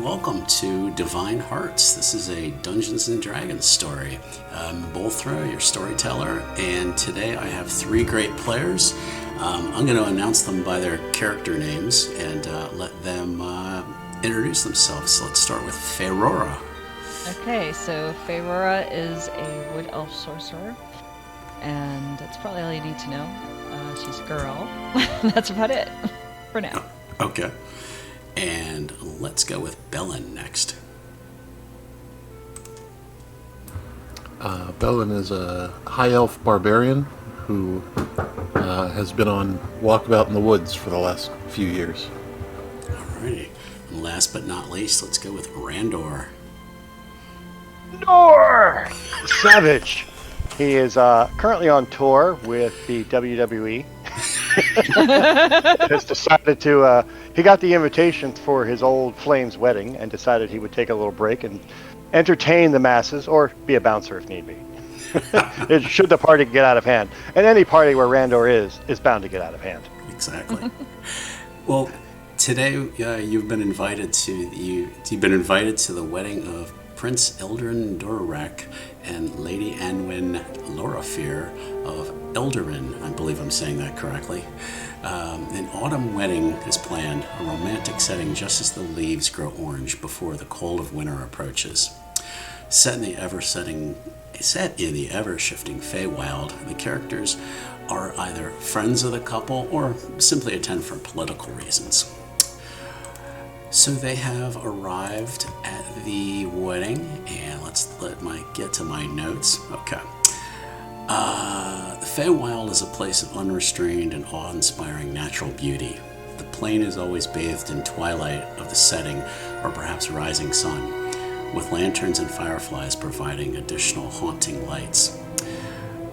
and welcome to Divine Hearts. This is a Dungeons & Dragons story. I'm Bolthra, your storyteller, and today I have three great players. I'm going to announce them by their character names and let them introduce themselves. So let's start with Ferrora. Okay, so Feirera is a wood elf sorcerer, and that's probably all you need to know. She's a girl. That's about it for now. Okay. And let's go with Bellin next. Bellin is a high elf barbarian who has been on walkabout in the woods for the last few years. Alrighty. And last but not least, let's go with Randor. Randor Savage. He is currently on tour with the WWE. Has decided to. He got the invitation for his old Flames wedding and decided he would take a little break and entertain the masses, or be a bouncer if need be. Should the party get out of hand, and any party where Randor is bound to get out of hand. Exactly. Well, today you've been invited to the wedding of Prince Eldrin Dorwraek and Lady Aenwyn Lorafir of Eldrin. I believe I'm saying that correctly. An autumn wedding is planned, a romantic setting just as the leaves grow orange before the cold of winter approaches. Set in the ever-shifting Feywild, the characters are either friends of the couple or simply attend for political reasons. So they have arrived at the wedding, and get to my notes. Okay. The Feywild is a place of unrestrained and awe-inspiring natural beauty. The plain is always bathed in twilight of the setting, or perhaps rising sun, with lanterns and fireflies providing additional haunting lights.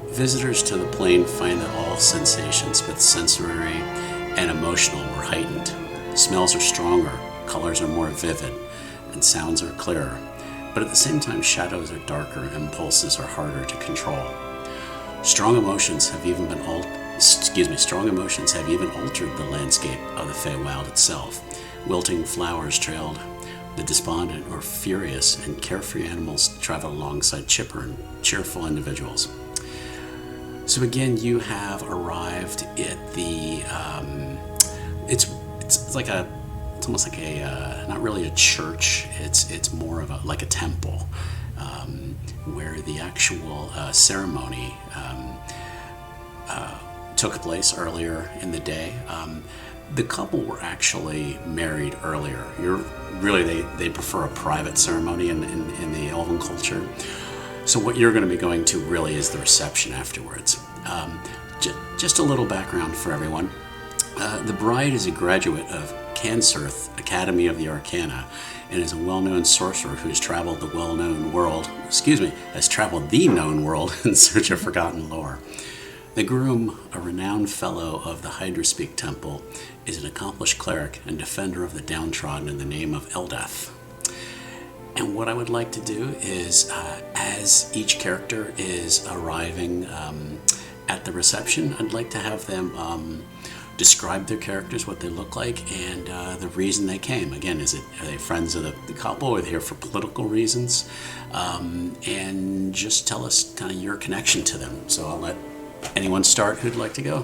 Visitors to the plain find that all sensations, both sensory and emotional, were heightened. Smells are stronger, colors are more vivid, and sounds are clearer. But at the same time, shadows are darker, impulses are harder to control. Strong emotions have even altered the landscape of the Feywild itself. Wilting flowers trailed the despondent or furious, and carefree animals travel alongside chipper and cheerful individuals. So again, you have arrived at the. It's almost like a not really a church. It's more of a temple, where the actual ceremony took place earlier in the day. The couple were actually married earlier. They prefer a private ceremony in the Elven culture. So what you're going to be going to really is the reception afterwards. Just a little background for everyone. The bride is a graduate of Cancerth Academy of the Arcana and is a well-known sorcerer who has traveled the known world in search of forgotten lore. The groom, a renowned fellow of the Hydraspeak Temple, is an accomplished cleric and defender of the downtrodden in the name of Eldeth. And what I would like to do is, as each character is arriving at the reception, I'd like to have them describe their characters, what they look like, and the reason they came. Again, are they friends of the couple? Are they here for political reasons? And just tell us kind of your connection to them. So I'll let anyone start who'd like to go.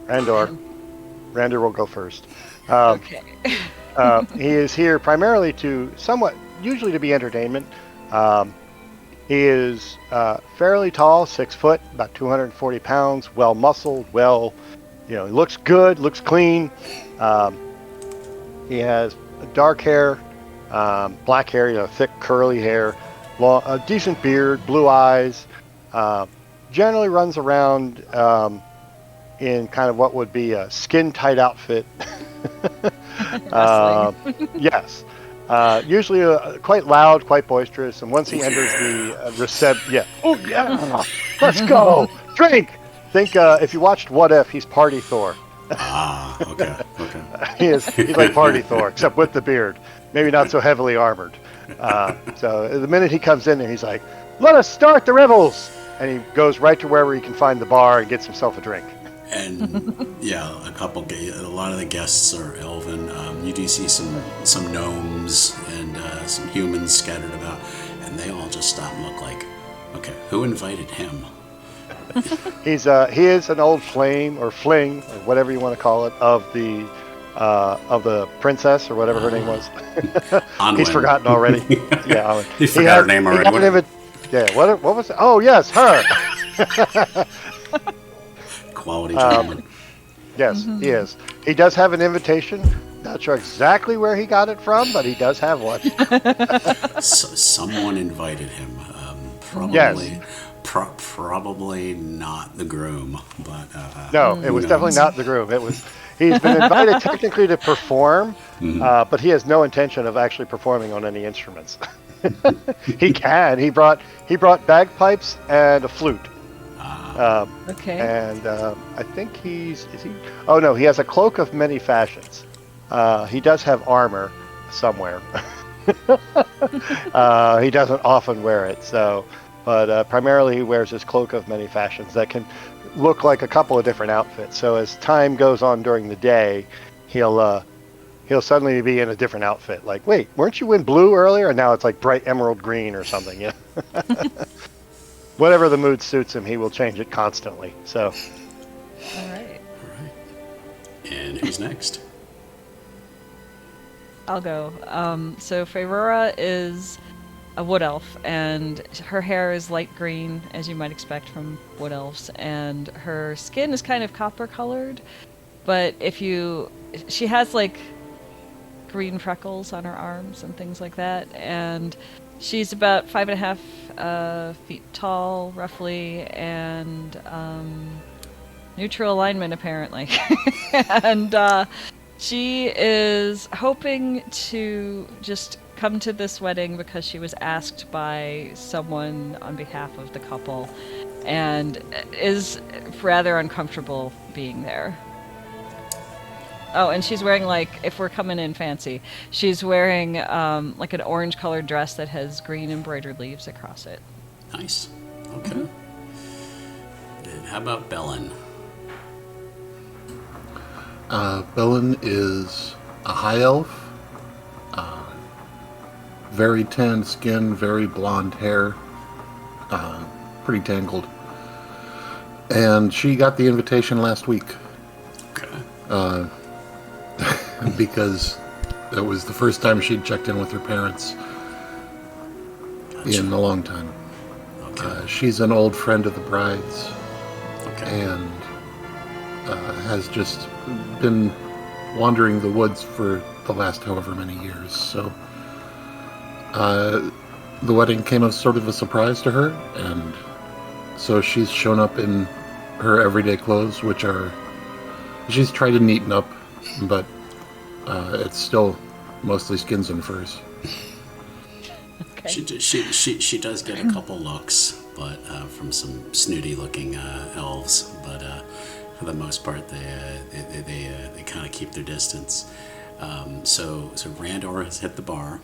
Randor will go first. Okay. He is here primarily usually to be entertainment. He is fairly tall, 6 foot, about 240 pounds, well muscled, he looks good, looks clean. He has dark hair, black hair, thick curly hair, a decent beard, blue eyes. Generally runs around in kind of what would be a skin-tight outfit. Yes. Usually quite loud, quite boisterous, and once he enters the reception, let's go, drink. Think if you watched What If, he's Party Thor. Okay. He's like Party Thor, except with the beard, maybe not so heavily armored. So the minute he comes in there, he's like, "Let us start the revels," and he goes right to wherever he can find the bar and gets himself a drink. And yeah, a lot of the guests are elven. You do see some gnomes and some humans scattered about, and they all just stop and look like, okay, who invited him? He is an old flame or fling or whatever you want to call it of the princess or whatever her name was. Aenwyn. He's forgotten already. Yeah, Aenwyn. You forgot her name already. What was it? Oh yes, her. Quality gentleman. Yes, he is. He does have an invitation. Not sure exactly where he got it from, but he does have one. Someone invited him. Probably. Yes. Probably not the groom, but no, it was definitely not the groom. It was. He's been invited technically to perform, but he has no intention of actually performing on any instruments. He can. He brought bagpipes and a flute. Okay. And I think is he? Oh no, he has a cloak of many fashions. He does have armor somewhere. He doesn't often wear it, but primarily he wears his cloak of many fashions that can look like a couple of different outfits. So as time goes on during the day, he'll suddenly be in a different outfit. Like, wait, weren't you in blue earlier? And now it's like bright emerald green or something. Yeah. Whatever the mood suits him, he will change it constantly. So. All right. And who's next? I'll go. So Feirera is a wood elf, and her hair is light green, as you might expect from wood elves, and her skin is kind of copper colored, but she has like green freckles on her arms and things like that, and she's about 5.5 feet tall, roughly, and neutral alignment, apparently. And she is hoping to just come to this wedding because she was asked by someone on behalf of the couple and is rather uncomfortable being there. Oh, and she's wearing, like, if we're coming in fancy, she's wearing like an orange colored dress that has green embroidered leaves across it. Nice. Okay. And how about Bellin? Bellin is a high elf. Very tanned skin, very blonde hair. Pretty tangled. And she got the invitation last week. Okay. Because that was the first time she'd checked in with her parents in a long time. Okay. She's an old friend of the bride's. Okay. And has just been wandering the woods for the last however many years. So the wedding came as sort of a surprise to her, and so she's shown up in her everyday clothes, which she's tried to neaten up, but it's still mostly skins and furs. Okay. She does get a couple looks, but from some snooty-looking elves. But for the most part, they kind of keep their distance. So Randor has hit the bar.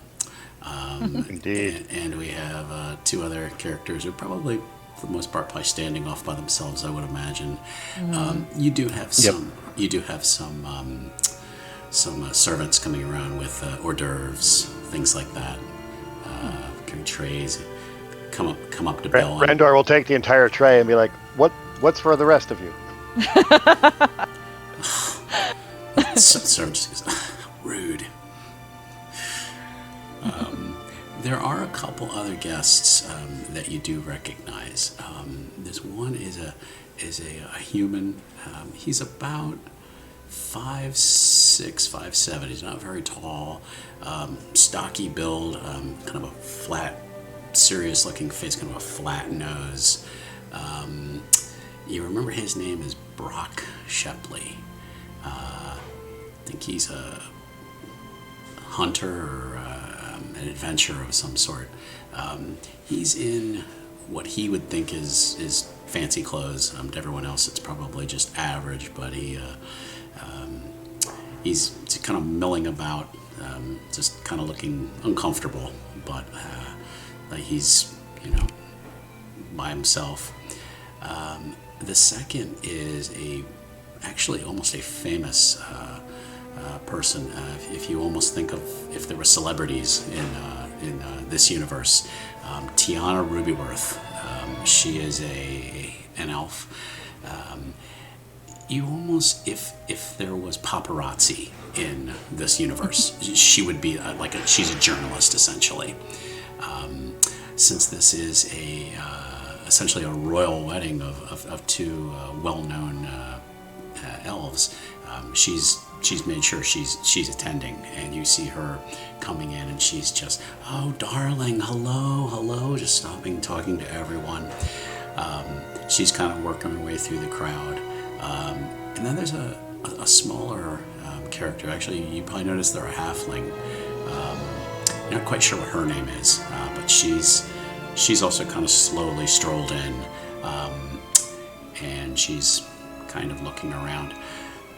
Indeed. And we have two other characters who are probably, for the most part, probably standing off by themselves, I would imagine. You do have some. Yep. You do have some servants coming around with hors d'oeuvres, things like that. Carry trays. Come up to Bellin. Randor will take the entire tray and be like, "What's for the rest of you?" Servant just goes, rude. There are a couple other guests that you do recognize. This one is a human. He's about 5'6", 5'7". He's not very tall. Stocky build, kind of a flat, serious-looking face, kind of a flat nose. You remember his name is Brock Shepley. I think he's a hunter or an adventurer of some sort. He's in what he would think is fancy clothes. To everyone else, it's probably just average, but he's kind of milling about, just kind of looking uncomfortable, but like he's, by himself. The second is a actually almost a famous person. If you almost think of if there were celebrities in this universe, Tiana Rubyworth. She is an elf. You almost, if there was paparazzi in this universe, she would be she's a journalist essentially. Since this is essentially a royal wedding of two well-known elves, she's made sure she's attending, and you see her coming in, and she's just, oh darling, hello, just stopping, talking to everyone. She's kind of working her way through the crowd, and then there's a smaller character. Actually, you probably noticed they're a halfling. Not quite sure what her name is, but she's also kind of slowly strolled in, and she's kind of looking around.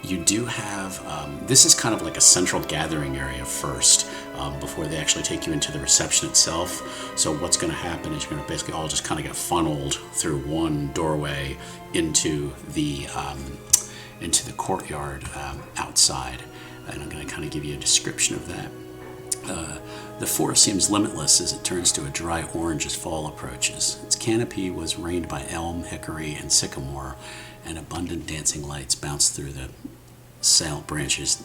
You do have, this is kind of like a central gathering area first, before they actually take you into the reception itself. So what's going to happen is you're going to basically all just kind of get funneled through one doorway into the courtyard outside. And I'm going to kind of give you a description of that. The forest seems limitless as it turns to a dry orange as fall approaches. Its canopy was rained by elm, hickory, and sycamore, and abundant dancing lights bounce through the silent branches.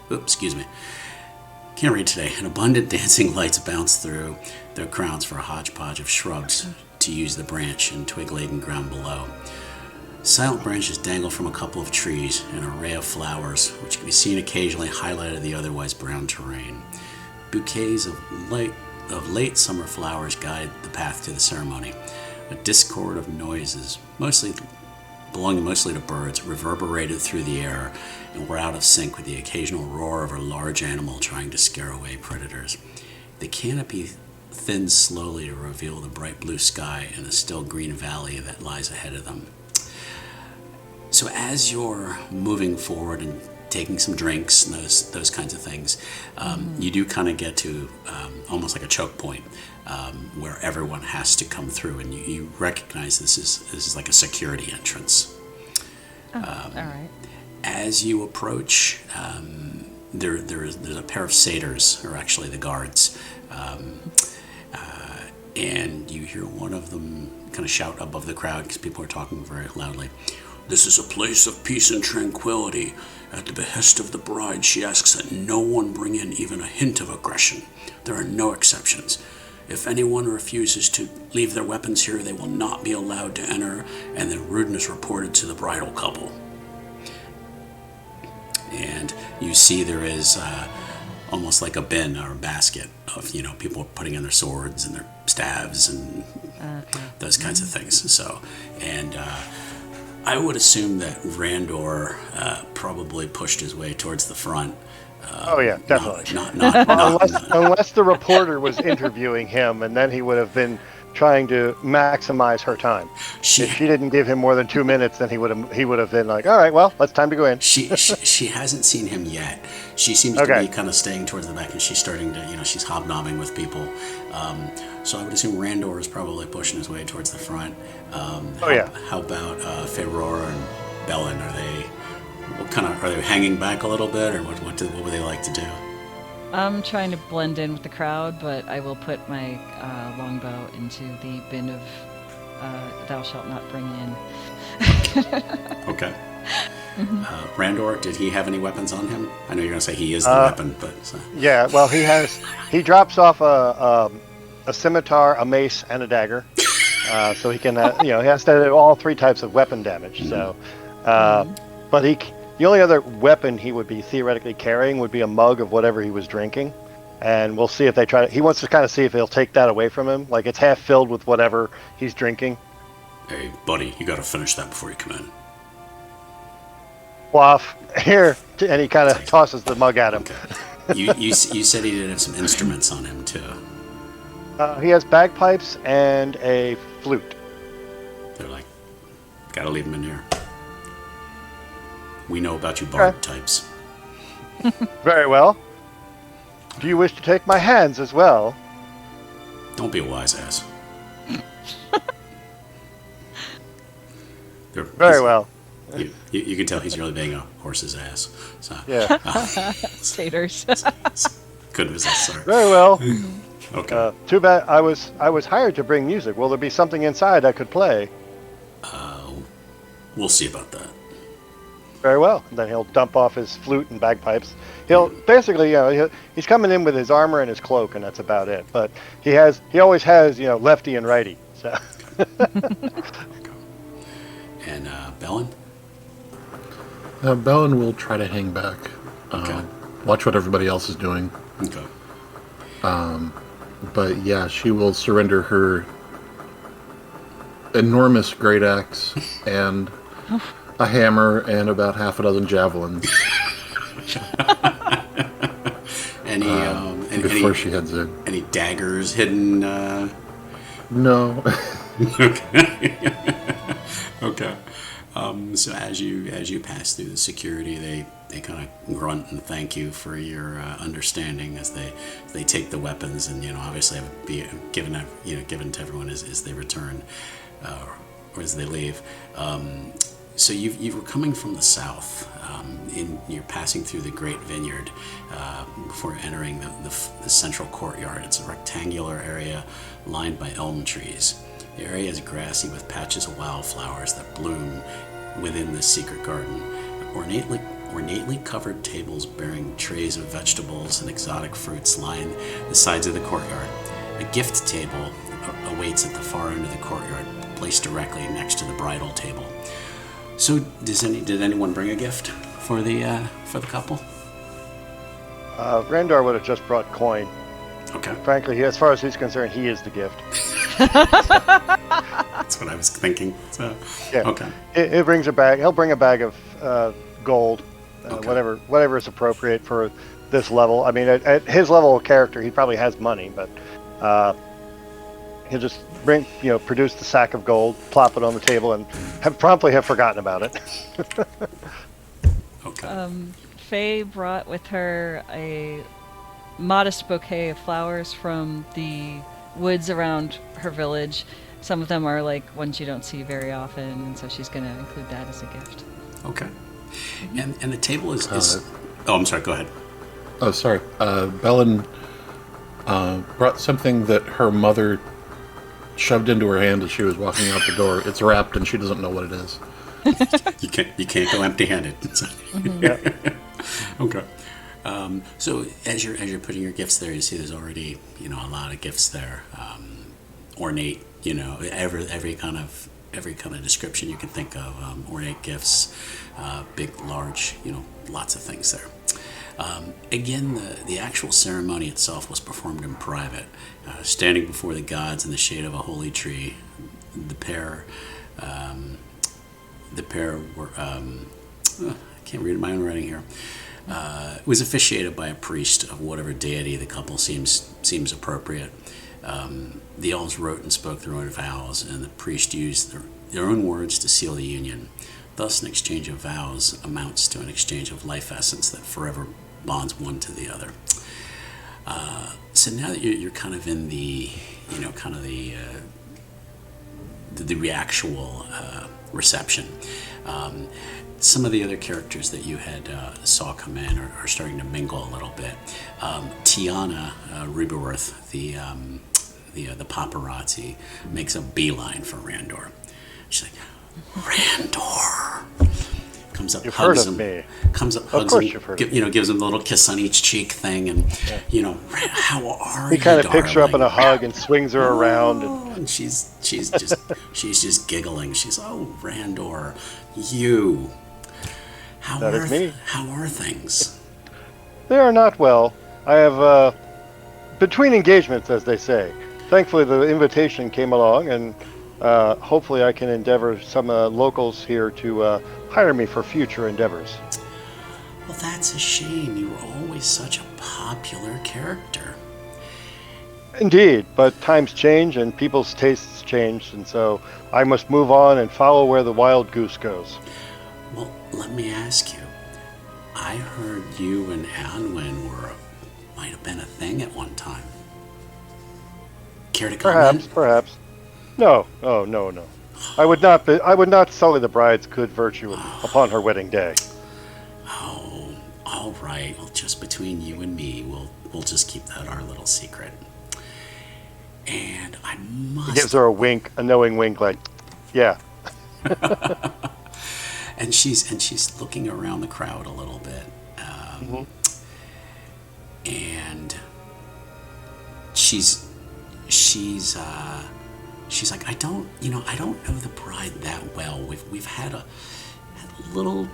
Oops, excuse me. Can't read today. And abundant dancing lights bounce through their crowns for a hodgepodge of shrubs to use the branch and twig-laden ground below. Silent branches dangle from a couple of trees, an array of flowers, which can be seen occasionally highlighted the otherwise brown terrain. Bouquets of late summer flowers guide the path to the ceremony. A discord of noises, belonging mostly to birds, reverberated through the air and were out of sync with the occasional roar of a large animal trying to scare away predators. The canopy thins slowly to reveal the bright blue sky and the still green valley that lies ahead of them. So as you're moving forward and taking some drinks and those kinds of things, you do kind of get to almost like a choke point, where everyone has to come through, and you recognize this is like a security entrance. All right. As you approach, there's a pair of satyrs, or actually the guards, and you hear one of them kind of shout above the crowd because people are talking very loudly. "This is a place of peace and tranquility. At the behest of the bride, she asks that no one bring in even a hint of aggression. There are no exceptions. If anyone refuses to leave their weapons here, they will not be allowed to enter, and the rudeness reported to the bridal couple." And you see there is almost like a bin or a basket of people putting in their swords and their staves and those kinds of things. So, and I would assume that Randor probably pushed his way towards the front. Oh yeah, definitely. Unless the reporter was interviewing him, and then he would have been trying to maximize her time. If she didn't give him more than 2 minutes, then he would have been like, "All right, well, it's time to go in." She hasn't seen him yet. She seems to be kind of staying towards the back, and she's starting to she's hobnobbing with people. So I would assume Randor is probably pushing his way towards the front. How about Ferrora and Bellin? Are they hanging back a little bit, or what would they like to do? I'm trying to blend in with the crowd, but I will put my longbow into the bin of thou shalt not bring in. Okay. Randor, did he have any weapons on him? I know you're going to say he is the weapon, but... Yeah, well, he drops off a scimitar, a mace, and a dagger. So he can, he has to have all three types of weapon damage. So, but the only other weapon he would be theoretically carrying would be a mug of whatever he was drinking. And we'll see if they try to... He wants to kind of see if they'll take that away from him. Like, it's half filled with whatever he's drinking. Hey, buddy, you got to finish that before you come in. Waff, here, and he kind of tosses the mug at him. Okay. You said he did have some instruments on him, too. He has bagpipes and a flute. They're like, gotta leave him in here. We know about you bard types. Very well. Do you wish to take my hands as well? Don't be a wise ass. Very well. You can tell he's really being a horse's ass. So Yeah. Taters. good business, sir. Very well. Okay. Too bad I was hired to bring music. Will there be something inside I could play? We'll see about that. Very well. And then he'll dump off his flute and bagpipes. He'll basically, he's coming in with his armor and his cloak, and that's about it. But he always has, lefty and righty. So. And Bellin? Bellin will try to hang back. Okay. Watch what everybody else is doing. Okay. But yeah, she will surrender her enormous great axe and a hammer and about half a dozen javelins. Before she heads in. Any daggers hidden? No. Okay. Okay. So as you pass through the security, they kind of grunt and thank you for your understanding as they take the weapons and obviously be given to everyone as they return or as they leave. So you were coming from the south. You're passing through the Great Vineyard before entering the central courtyard. It's a rectangular area lined by elm trees. The area is grassy with patches of wildflowers that bloom within this secret garden. Ornately covered tables bearing trays of vegetables and exotic fruits line the sides of the courtyard. A gift table awaits at the far end of the courtyard, placed directly next to the bridal table. So, did anyone bring a gift for the couple? Randor would have just brought coin. Okay. Frankly, as far as he's concerned, he is the gift. That's what I was thinking. So, yeah. Okay. It brings a bag. He'll bring a bag of gold, Okay. whatever is appropriate for this level. I mean, at his level of character, he probably has money, but he'll just produce the sack of gold, plop it on the table, and promptly have forgotten about it. Okay. Faye brought with her a modest bouquet of flowers from the woods around her village. Some of them are like ones you don't see very often, and so she's going to include that as a gift. Okay. And the table is oh, I'm sorry. Go ahead. Oh, sorry. Bellin brought something that her mother shoved into her hand as she was walking out the door. It's wrapped, and she doesn't know what it is. You can't go empty-handed. Yeah. Okay. So as you're putting your gifts there, you see there's already a lot of gifts there, ornate. Every kind of description you can think of, ornate gifts, big, large. Lots of things there. Again, the actual ceremony itself was performed in private, standing before the gods in the shade of a holy tree. The pair were I can't read my own writing here. It was officiated by a priest of whatever deity the couple seems appropriate. The elves wrote and spoke their own vows, and the priest used their own words to seal the union. Thus, an exchange of vows amounts to an exchange of life essence that forever bonds one to the other. So now that you're kind of in the actual reception, some of the other characters that you had saw come in are starting to mingle a little bit. Tiana Ruberworth, the paparazzi, makes a beeline for Randor. She's like, Randor! Comes up, You've hugs heard of him. me. Comes up, Of hugs course him. you've heard of me. Gives him a little kiss on each cheek thing, and how are you? He kind of picks her up in a darling? hug and swings her around. And she's just giggling. She's, oh, Randor, you. That is me. How are things? They are not well. I have between engagements, as they say. Thankfully, the invitation came along, and hopefully I can endeavor some locals here to hire me for future endeavors. Well, that's a shame. You were always such a popular character. Indeed, but times change and people's tastes change, and so I must move on and follow where the wild goose goes. Well, let me ask you. I heard you and Aenwyn might have been a thing at one time. Care to comment? Perhaps. No. Oh, no. I would not sully the bride's good virtue upon her wedding day. Oh, all right. Well, just between you and me, we'll just keep that our little secret. And I must. He gives her a wink, a knowing wink, like, yeah. And she's looking around the crowd a little bit, and she's like, I don't know the bride that well. We've had a little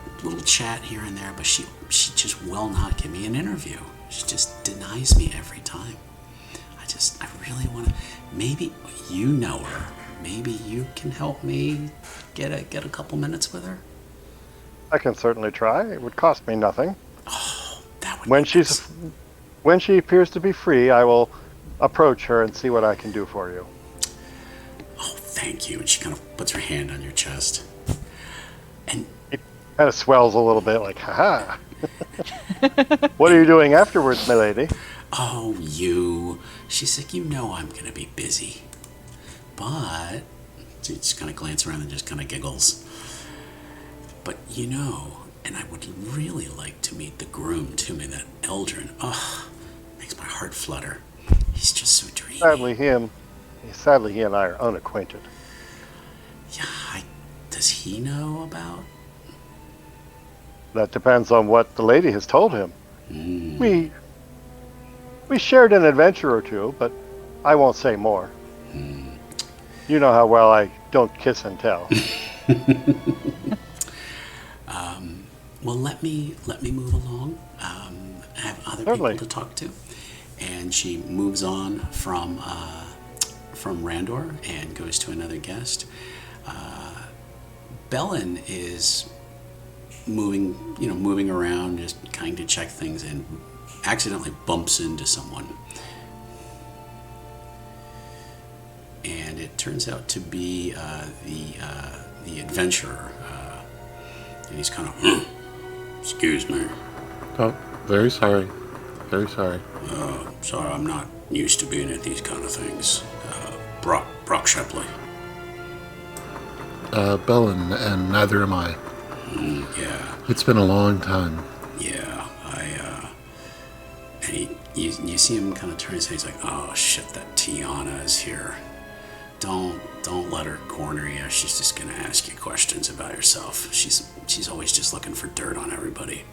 chat here and there, but she just will not give me an interview. She just denies me every time. I really want to. Maybe you know her. Maybe you can help me get a couple minutes with her. I can certainly try. It would cost me nothing. Oh, that would. When she appears to be free, I will approach her and see what I can do for you. Oh, thank you. And she kind of puts her hand on your chest. And it kind of swells a little bit, like, haha. What are you doing afterwards, my lady? Oh, you. She's like, I'm going to be busy. But she just kind of glances around and just kind of giggles. But and I would really like to meet the groom to me, that Eldrin. Oh, makes my heart flutter. He's just so dreamy. Sadly, he and I are unacquainted. Yeah, does he know about? That depends on what the lady has told him. We shared an adventure or two, but I won't say more. You know how well I don't kiss and tell. Well, let me move along. I have other Certainly. people to talk to, and she moves on from Randor and goes to another guest. Bellin is moving around, just kind to check things, and accidentally bumps into someone. And it turns out to be the adventurer. And he's kind of, excuse me. Oh, very sorry. Very sorry. Sorry, I'm not used to being at these kind of things. Brock Shepley. Bellin, and neither am I. Yeah. It's been a long time. Yeah, and you see him kind of turn his head. He's like, oh shit, that Tiana is here. Don't let her corner you. She's just gonna ask you questions about yourself. She's always just looking for dirt on everybody.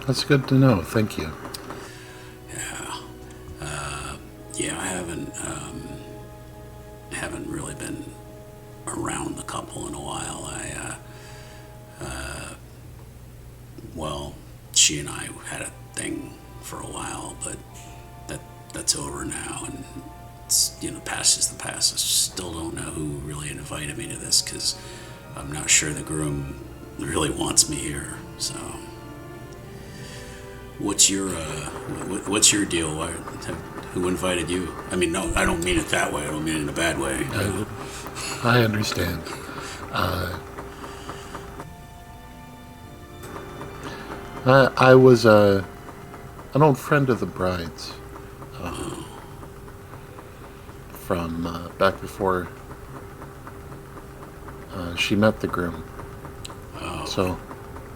That's good to know. Thank you. Yeah. I haven't really been around the couple in a while. Well, she and I had a thing for a while, but that's over now, and it's, past is the past. I still don't know who really invited me to this, because I'm not sure the groom really wants me here. So, what's your deal? Who invited you? I mean, no, I don't mean it that way. I don't mean it in a bad way. I understand. I was an old friend of the bride's from back before she met the groom. Oh. So,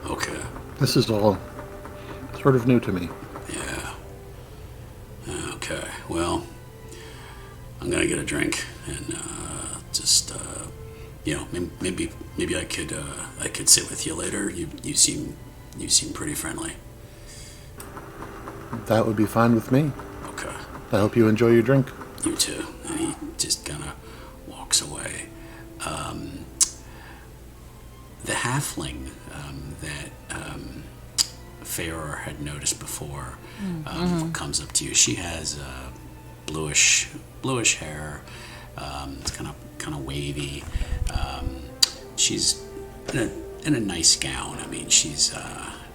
okay. This is all sort of new to me. Yeah. Okay. Well, I'm gonna get a drink and just maybe I could sit with you later. You seem pretty friendly. That would be fine with me. Okay. I hope you enjoy your drink. You too. And he just kind of walks away. The halfling that Feirera had noticed before comes up to you. She has bluish hair. It's kind of wavy. She's in a nice gown. I mean, she's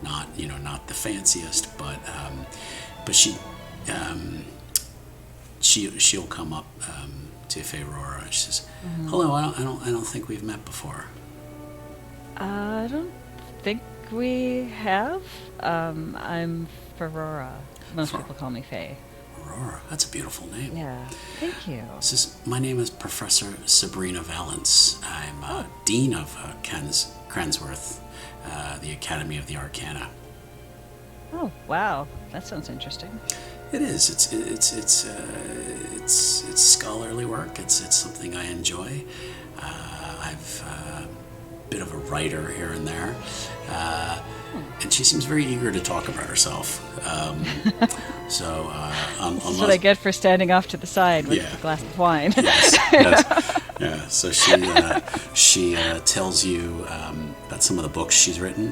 not the fanciest, but she'll come up to Feirera and she says, "Hello, I don't think we've met before." I don't think we have. I'm Ferrora. Most people call me Faye. Ferrora. That's a beautiful name. Yeah, thank you. My name is Professor Sabrina Valance. I'm Dean of Cransworth, the Academy of the Arcana. Oh, wow. That sounds interesting. It is. It's scholarly work. It's something I enjoy. I've a bit of a writer here and there, and she seems very eager to talk about herself. This is what I get for standing off to the side with a glass of wine. Yes. Yeah. So she tells you about some of the books she's written.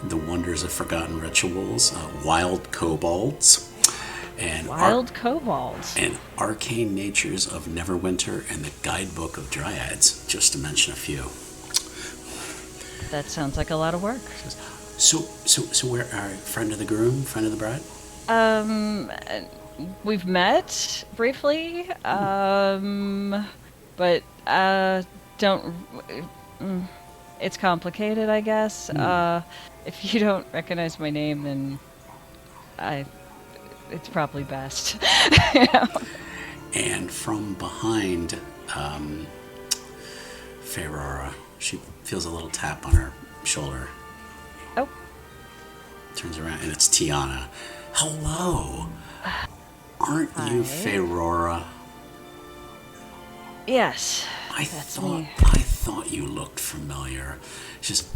The Wonders of Forgotten Rituals, Wild Kobolds, and Kobolds, and Arcane Natures of Neverwinter, and the Guidebook of Dryads, just to mention a few. That sounds like a lot of work. So where are friend of the groom, friend of the bride? We've met briefly, but don't. It's complicated, I guess. If you don't recognize my name, then it's probably best. You know? And from behind Feirera, she feels a little tap on her shoulder. Oh. Turns around, and it's Tiana. Hello. Aren't you Feirera? Yes. I that's me. thought you looked familiar. It's just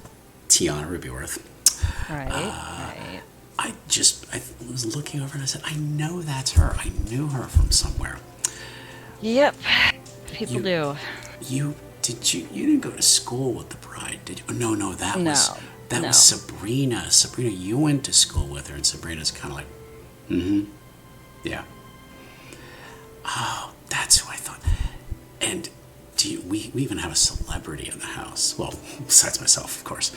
Tiana Rubyworth. Right. I was looking over and I said, I know that's her. I knew her from somewhere. Yep. People do. You didn't go to school with the bride, did you? No, that was Sabrina. Sabrina, you went to school with her, and Sabrina's kind of like, yeah. Oh, that's who I thought. And we even have a celebrity in the house. Well, besides myself, of course.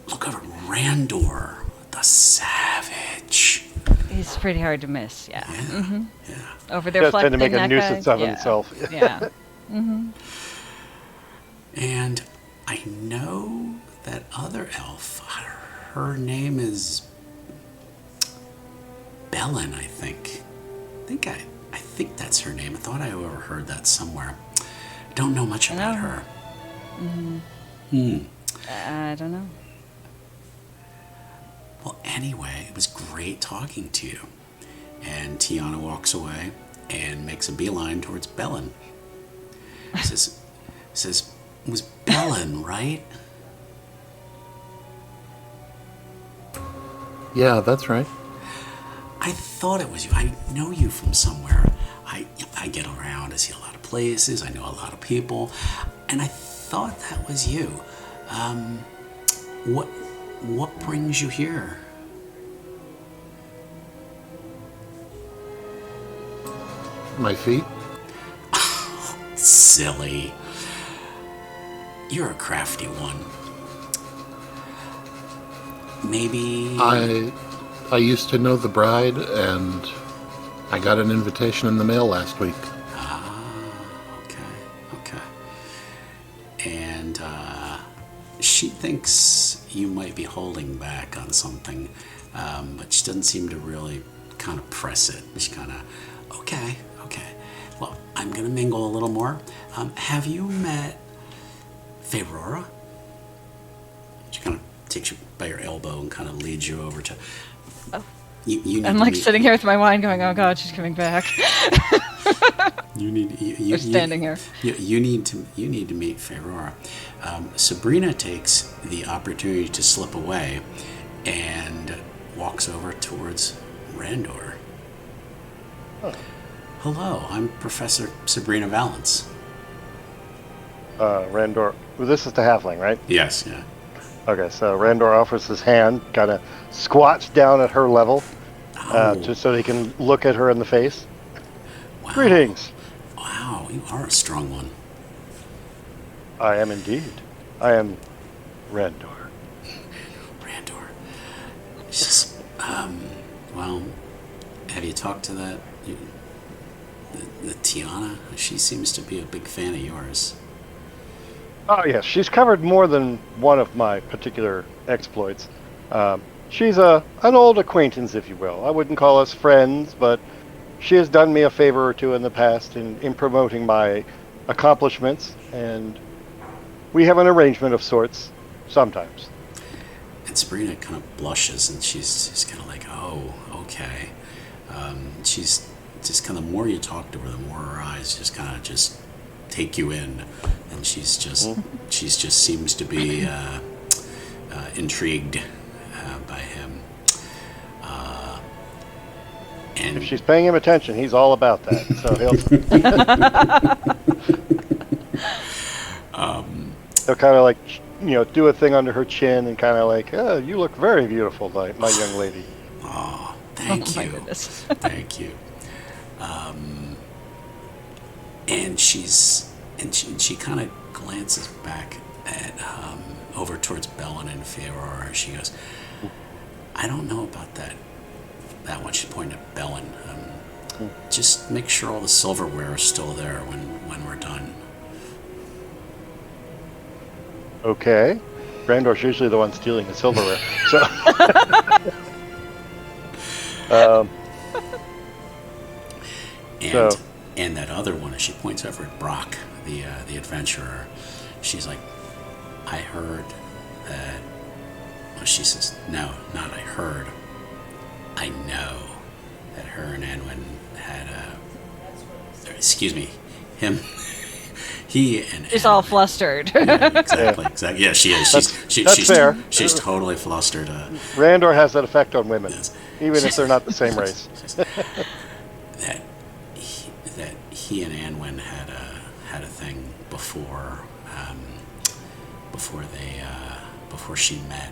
Look over Randor the Savage. He's pretty hard to miss, yeah. Yeah. Over there, Just trying to make a that nuisance guy. of himself. Yeah. And I know that other elf. Her name is Bellin, I think. I think that's her name. I thought I overheard that somewhere. Don't know much about her. I don't know. Well, anyway, it was great talking to you. And Tiana walks away and makes a beeline towards Bellin. Says, it was Bellin, right? Yeah, that's right. I thought it was you. I know you from somewhere. I get around. I see a lot of places. I know a lot of people. And I thought that was you. What brings you here? My feet? Silly. You're a crafty one. Maybe... I used to know the bride, and I got an invitation in the mail last week. Okay. And she thinks you might be holding back on something, but she doesn't seem to really kind of press it. She kind of, okay. Well, I'm going to mingle a little more. Have you met Feirera? She kind of takes you by your elbow and kind of leads you over to... I'm like sitting here with my wine going, oh God, she's coming back. You're standing here. You need to meet Feirera. Sabrina takes the opportunity to slip away and walks over towards Randor. Oh. Hello, I'm Professor Sabrina Valance. Randor, well, this is the halfling, right? Yes, yeah. Okay, so Randor offers his hand, kind of squats down at her level, just so he can look at her in the face. Wow. Greetings. Wow, you are a strong one. I am indeed. I am Randor. Randor. Just, well, have you talked to the Tiana? She seems to be a big fan of yours. Oh, yes. She's covered more than one of my particular exploits. She's an old acquaintance, if you will. I wouldn't call us friends, but she has done me a favor or two in the past in promoting my accomplishments, and we have an arrangement of sorts sometimes. And Sabrina kind of blushes, and she's kind of like, oh, okay. She's just kind of, the more you talk to her, the more her eyes just kind of just take you in, and she's just seems to be intrigued by him. And If she's paying him attention, he's all about that. So he'll kind of like, do a thing under her chin and kind of like, oh, you look very beautiful, my young lady. oh, thank Oh you. my goodness. Thank you. And she kind of glances back at over towards Bellin and Feirera. She goes, I don't know about that one. She pointed at Bellin. Just make sure all the silverware is still there when we're done. Okay. Randor's usually the one stealing the silverware. So, And that other one, as she points over at Brock, the adventurer, she's like, I heard that. Well, she says, no, not I heard. I know that her and Aenwyn had excuse me, him. He and She's all flustered. Yeah, exactly. Yeah, she is. She's fair. She's totally flustered. Randor has that effect on women, Yes. even if they're not the same race. that he and Aenwyn had a thing before she met.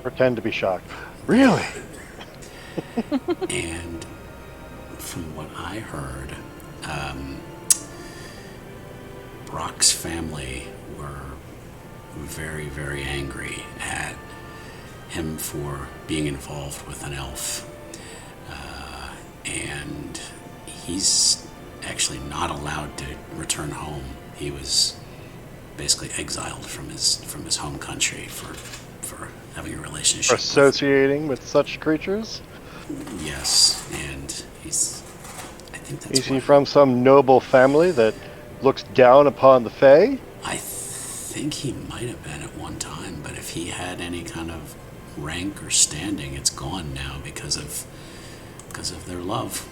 Pretend to be shocked. Really? And from what I heard, Brock's family were very, very angry at him for being involved with an elf. And he's actually not allowed to return home. He was basically exiled from his home country for having a relationship. For associating with such creatures? Yes, and I think that's Is he from some noble family that looks down upon the Fae? I think he might have been at one time, but if he had any kind of rank or standing, it's gone now because of their love.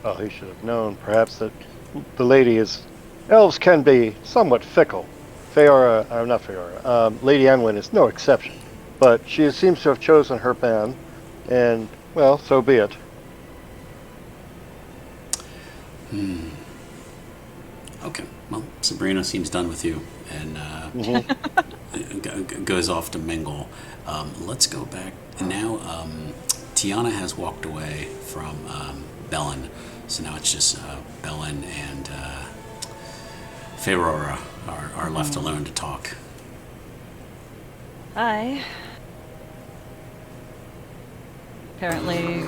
Oh, he should have known, perhaps, that the lady is... Elves can be somewhat fickle. Lady Aenwyn is no exception. But she seems to have chosen her man, and, well, so be it. Okay, well, Sabrina seems done with you, and goes off to mingle. Let's go back. Now, Tiana has walked away from Bellin, so now it's just Bellin and Ferrora are left alone to talk. Hi. Apparently,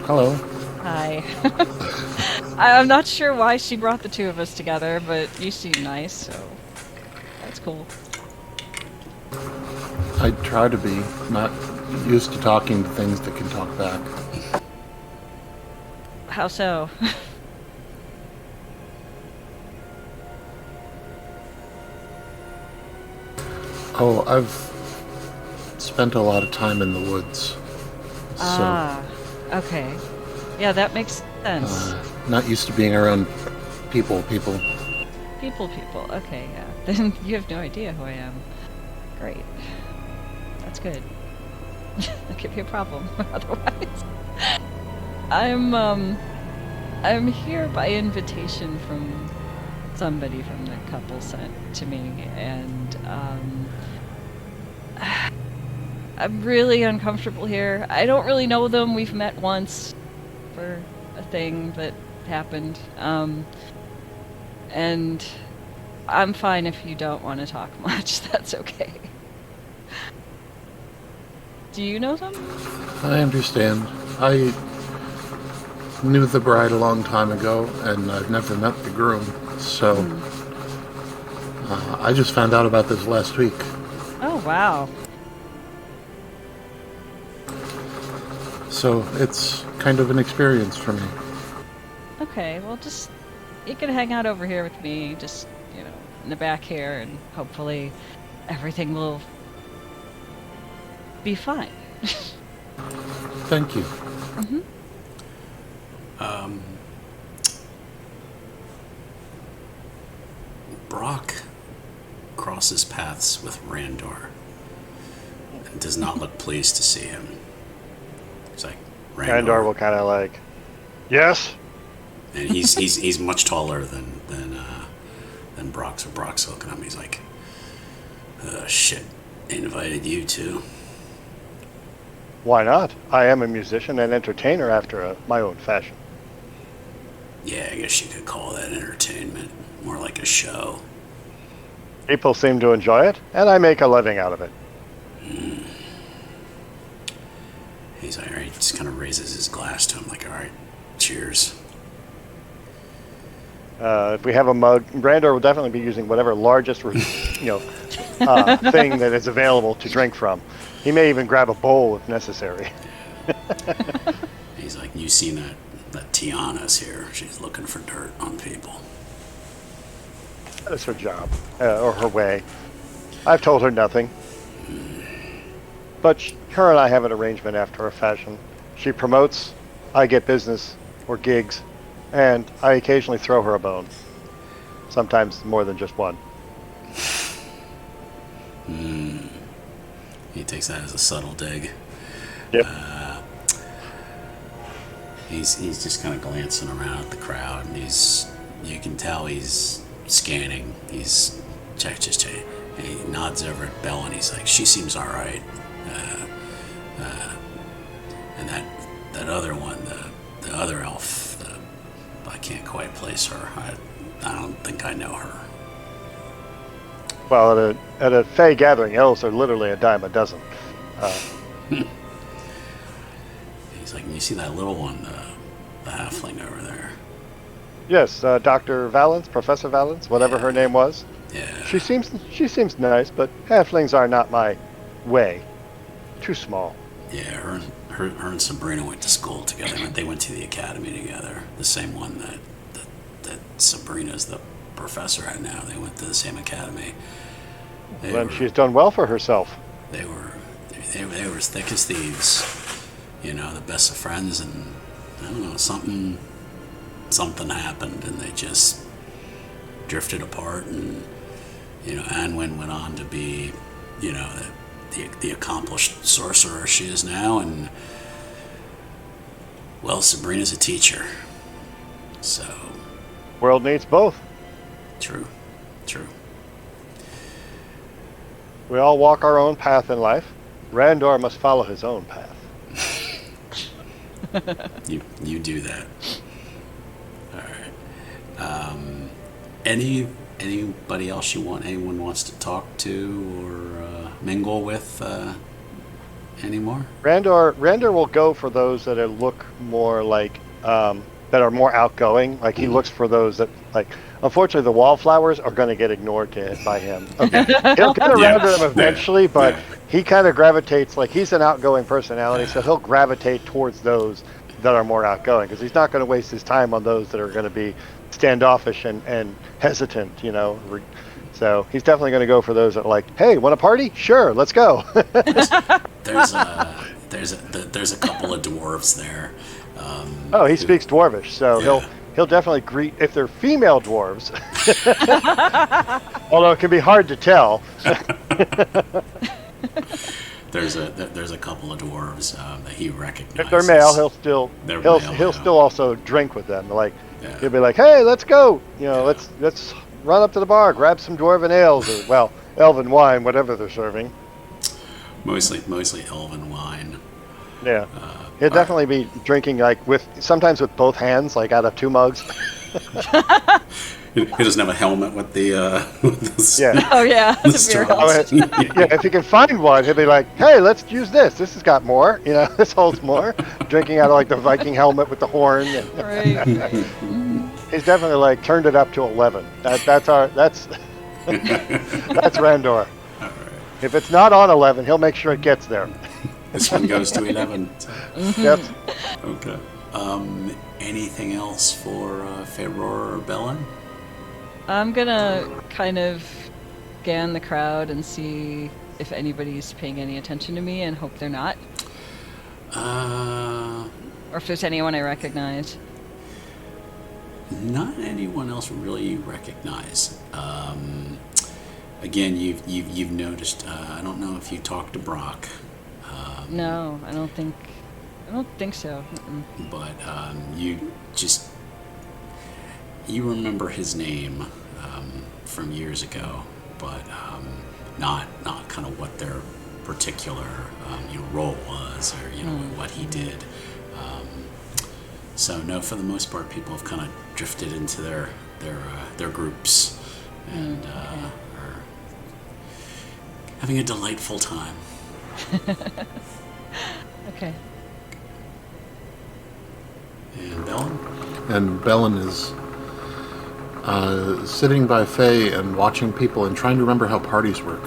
Hello. hi. I'm not sure why she brought the two of us together, but you seem nice, so that's cool. I try to be, not used to talking to things that can talk back. How so? Oh, I've spent a lot of time in the woods. Okay. Yeah, that makes sense. So, not used to being around people. People. Okay, yeah. Then you have no idea who I am. Great. That's good. That could be a problem otherwise. I'm here by invitation from somebody from the couple sent to me, and I'm really uncomfortable here. I don't really know them. We've met once for a thing that happened. And I'm fine if you don't want to talk much. That's okay. Do you know them? I understand. I knew the bride a long time ago, and I've never met the groom, so I just found out about this last week. Oh, wow. So it's kind of an experience for me. Okay, well, just you can hang out over here with me, just in the back here, and hopefully everything will be fine. Thank you. Mm-hmm. Brock crosses paths with Randor and does not look pleased to see him. He's like, Randor will kind of like, yes. And he's much taller than Brock, so Brock's looking at him. He's like, shit, they invited you too. Why not? I am a musician and entertainer after my own fashion. Yeah, I guess you could call that entertainment. More like a show. People seem to enjoy it, and I make a living out of it. He's like, all right, just kind of raises his glass to him, like, all right, cheers. If we have a mug, Randor will definitely be using whatever largest, thing that is available to drink from. He may even grab a bowl if necessary. He's like, you seen that Tiana's here. She's looking for dirt on people. That's her job, or her way. I've told her nothing. But her and I have an arrangement after a fashion. She promotes, I get business or gigs, and I occasionally throw her a bone. Sometimes more than just one. He takes that as a subtle dig. Yep. He's just kind of glancing around at the crowd, and you can tell he's scanning. He's check. He nods over at Belle, and he's like, she seems all right. And that other one, the other elf, I can't quite place her. I don't think I know her. Well, at a Fey gathering, elves are literally a dime a dozen. He's like, you see that little one, the halfling over there? Yes, Dr. Valence, Professor Valence, whatever her name was. Yeah. She seems nice, but halflings are not my way. Too small. Yeah, her and Sabrina went to school together. They went to the academy together. The same one that Sabrina's the professor at now. They went to the same academy. Then she's done well for herself. They were thick as thieves. The best of friends, and I don't know, something happened, and they just drifted apart. And Aenwyn went on to be, the accomplished sorcerer she is now, and well, Sabrina's a teacher, so World needs both. True. We all walk our own path in life. Randor must follow his own path. You do that. All right. Anybody else anyone wants to talk to or mingle with anymore? Randor will go for those that look more like that are more outgoing. Like he looks for those that like. Unfortunately, the wallflowers are going to get ignored by him. Okay. He'll get around to them eventually, but he kind of gravitates, like he's an outgoing personality, so he'll gravitate towards those that are more outgoing, because he's not going to waste his time on those that are going to be standoffish and hesitant, So he's definitely going to go for those that are like, hey, want a party? Sure, let's go. There's a couple of dwarves there. He speaks Dwarvish, so he'll definitely greet if they're female dwarves. Although it can be hard to tell. There's a couple of dwarves that he recognizes. If they're male, he'll still also drink with them. He'll be like, hey, let's go. Let's run up to the bar, grab some dwarven ales, or elven wine, whatever they're serving. Mostly elven wine. Yeah. He'll definitely be drinking sometimes with both hands, like out of two mugs. He doesn't have a helmet with the yeah. Oh yeah. the straws. If he can find one, he'll be like, hey, let's use this. This has got more. This holds more. Drinking out of the Viking helmet with the horn. Right. He's definitely turned it up to 11. That's Randor. All right. If it's not on 11, he'll make sure it gets there. This one goes to 11. Yep. Okay. Anything else for Ferrora or Bellin? I'm gonna kind of scan the crowd and see if anybody's paying any attention to me, and hope they're not. Or if there's anyone I recognize. Not anyone else really you recognize. Again, you've noticed. I don't know if you talked to Brock. No, I don't think so. Mm-mm. But you remember his name from years ago, but not kind of what their particular role was, or what he did. So no, for the most part, people have kind of drifted into their groups and are having a delightful time. Okay. And Bellin? And Bellin is sitting by Faye and watching people and trying to remember how parties work.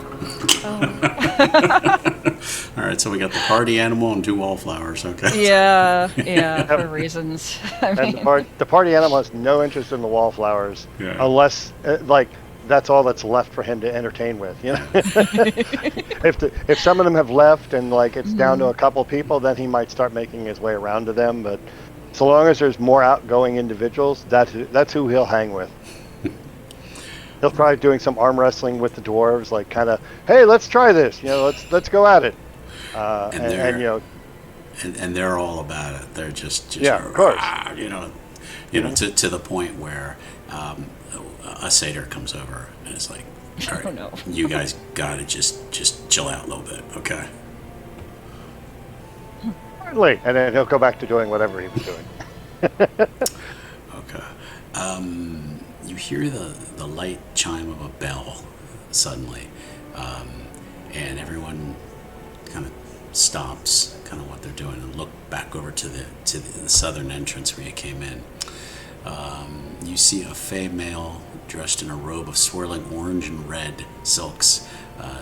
All right, so we got the party animal and 2 wallflowers. Okay. Yeah, for reasons. The party animal has no interest in the wallflowers, Yeah. unless that's all that's left for him to entertain with. If some of them have left and it's down to a couple people, then he might start making his way around to them. But so long as there's more outgoing individuals, that's who he'll hang with. He'll probably doing some arm wrestling with the dwarves, hey, let's try this. Let's go at it. And they're all about it. They're just yeah, of course. To the point where a satyr comes over and is like, all right, Oh, no. you guys gotta just chill out a little bit, okay? Certainly. And then he'll go back to doing whatever he was doing. Okay. You hear the light chime of a bell suddenly, and everyone kind of stops kind of what they're doing and look back over to the southern entrance where you came in. You see a Fey male dressed in a robe of swirling orange and red silks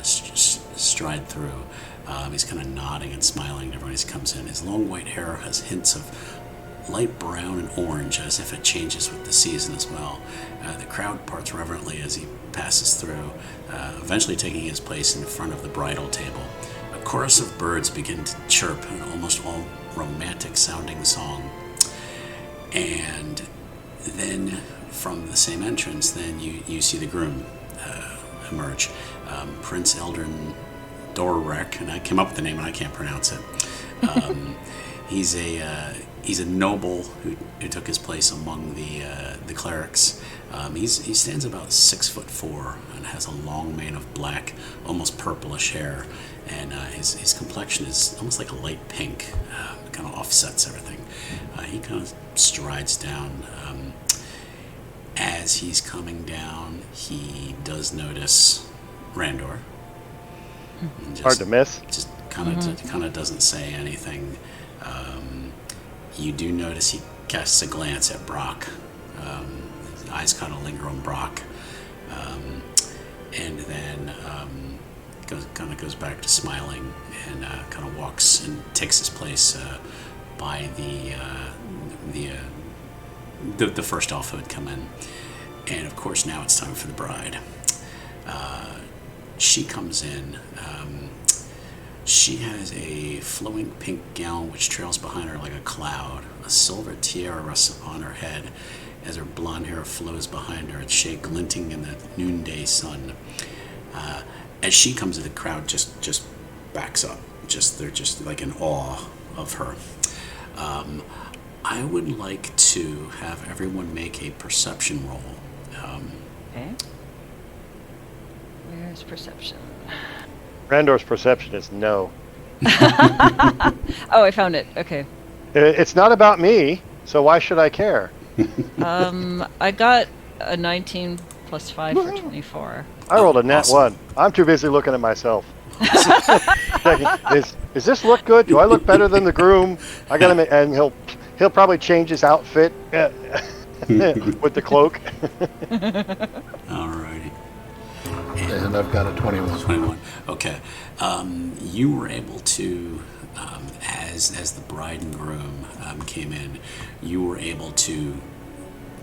stride through. He's kind of nodding and smiling to everyone as he comes in. His long white hair has hints of light brown and orange, as if it changes with the season as well. The crowd parts reverently as he passes through, eventually taking his place in front of the bridal table. A chorus of birds begin to chirp an almost all romantic-sounding song. And then from the same entrance, then you see the groom emerge. Prince Eldrin Dorwraek, and I came up with the name and I can't pronounce it. He's a noble who took his place among the clerics. He stands about 6'4" and has a long mane of black, almost purplish hair, and his complexion is almost like a light pink. It kind of offsets everything. He kind of strides down. As he's coming down, he does notice Randor. Hard to miss. Just kind of doesn't say anything. You do notice he casts a glance at Brock. His eyes kind of linger on Brock, and then goes back to smiling and kind of walks and takes his place by the first elf who had come in. And of course, now it's time for the bride. She comes in. She has a flowing pink gown which trails behind her like a cloud. A silver tiara rests upon her head as her blonde hair flows behind her, its shade glinting in the noonday sun. As she comes in, the crowd just backs up. They're just like in awe of her. I would like to have everyone make a perception roll. Okay. Where's perception? Randor's perception is no. Oh, I found it. Okay. It's not about me, so why should I care? I got a 19 plus 5 for 24. I rolled a nat Awesome. 1. I'm too busy looking at myself. Thinking, is this look good? Do I look better than the groom? I gotta make, and he'll probably change his outfit with the cloak. Alrighty. And I've got a 21. 21. Okay. You were able to, as the bride and groom came in, you were able to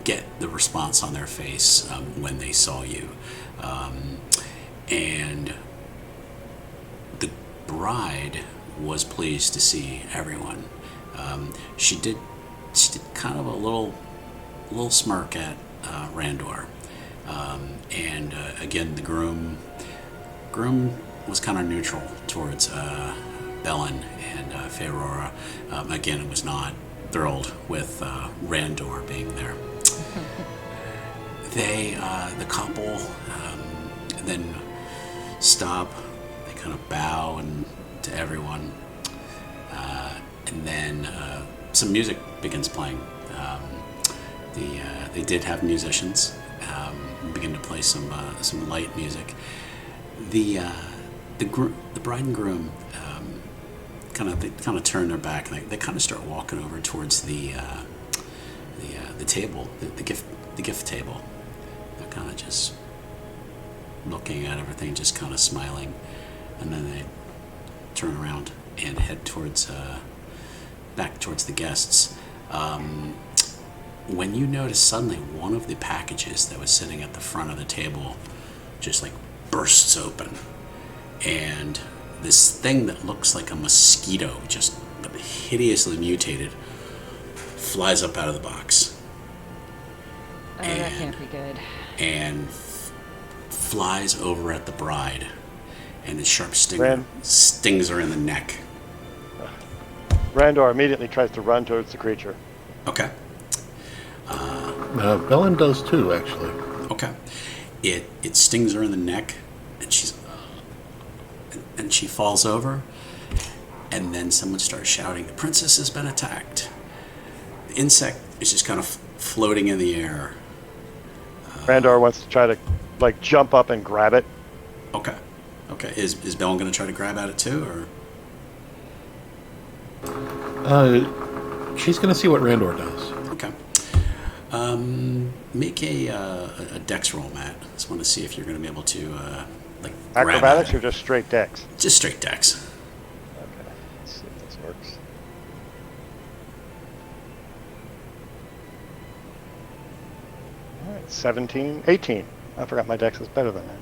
get the response on their face when they saw you. And the bride was pleased to see everyone. She did kind of a little smirk at Randor. And again, the groom was kind of neutral towards Bellin and Ferrora. Again, was not thrilled with Randor being there. The couple then stop. They kind of bow to everyone, and then some music begins playing. They did have musicians begin to play some light music. The bride and groom kind of turn their back, and they kind of start walking over towards the table, the gift table. They're kind of just looking at everything, just kind of smiling, and then they turn around and head towards back towards the guests. When you notice suddenly one of the packages that was sitting at the front of the table just like bursts open, and this thing that looks like a mosquito, just hideously mutated, flies up out of the box. That can't be good. And flies over at the bride, and the sharp stinger stings her in the neck. Randor immediately tries to run towards the creature. Okay. Bellin does too, actually. Okay. It stings her in the neck, and she falls over, and then someone starts shouting, "The princess has been attacked." The insect is just kind of floating in the air. Randor wants to try to jump up and grab it. Okay. Is Bellin going to try to grab at it too, or? She's going to see what Randor does. Okay. Make a dex roll, Matt. Just want to see if you're going to be able to acrobatics or just straight dex? Just straight dex. Okay. Let's see if this works. All right, 17, 18. I forgot my dex is better than that.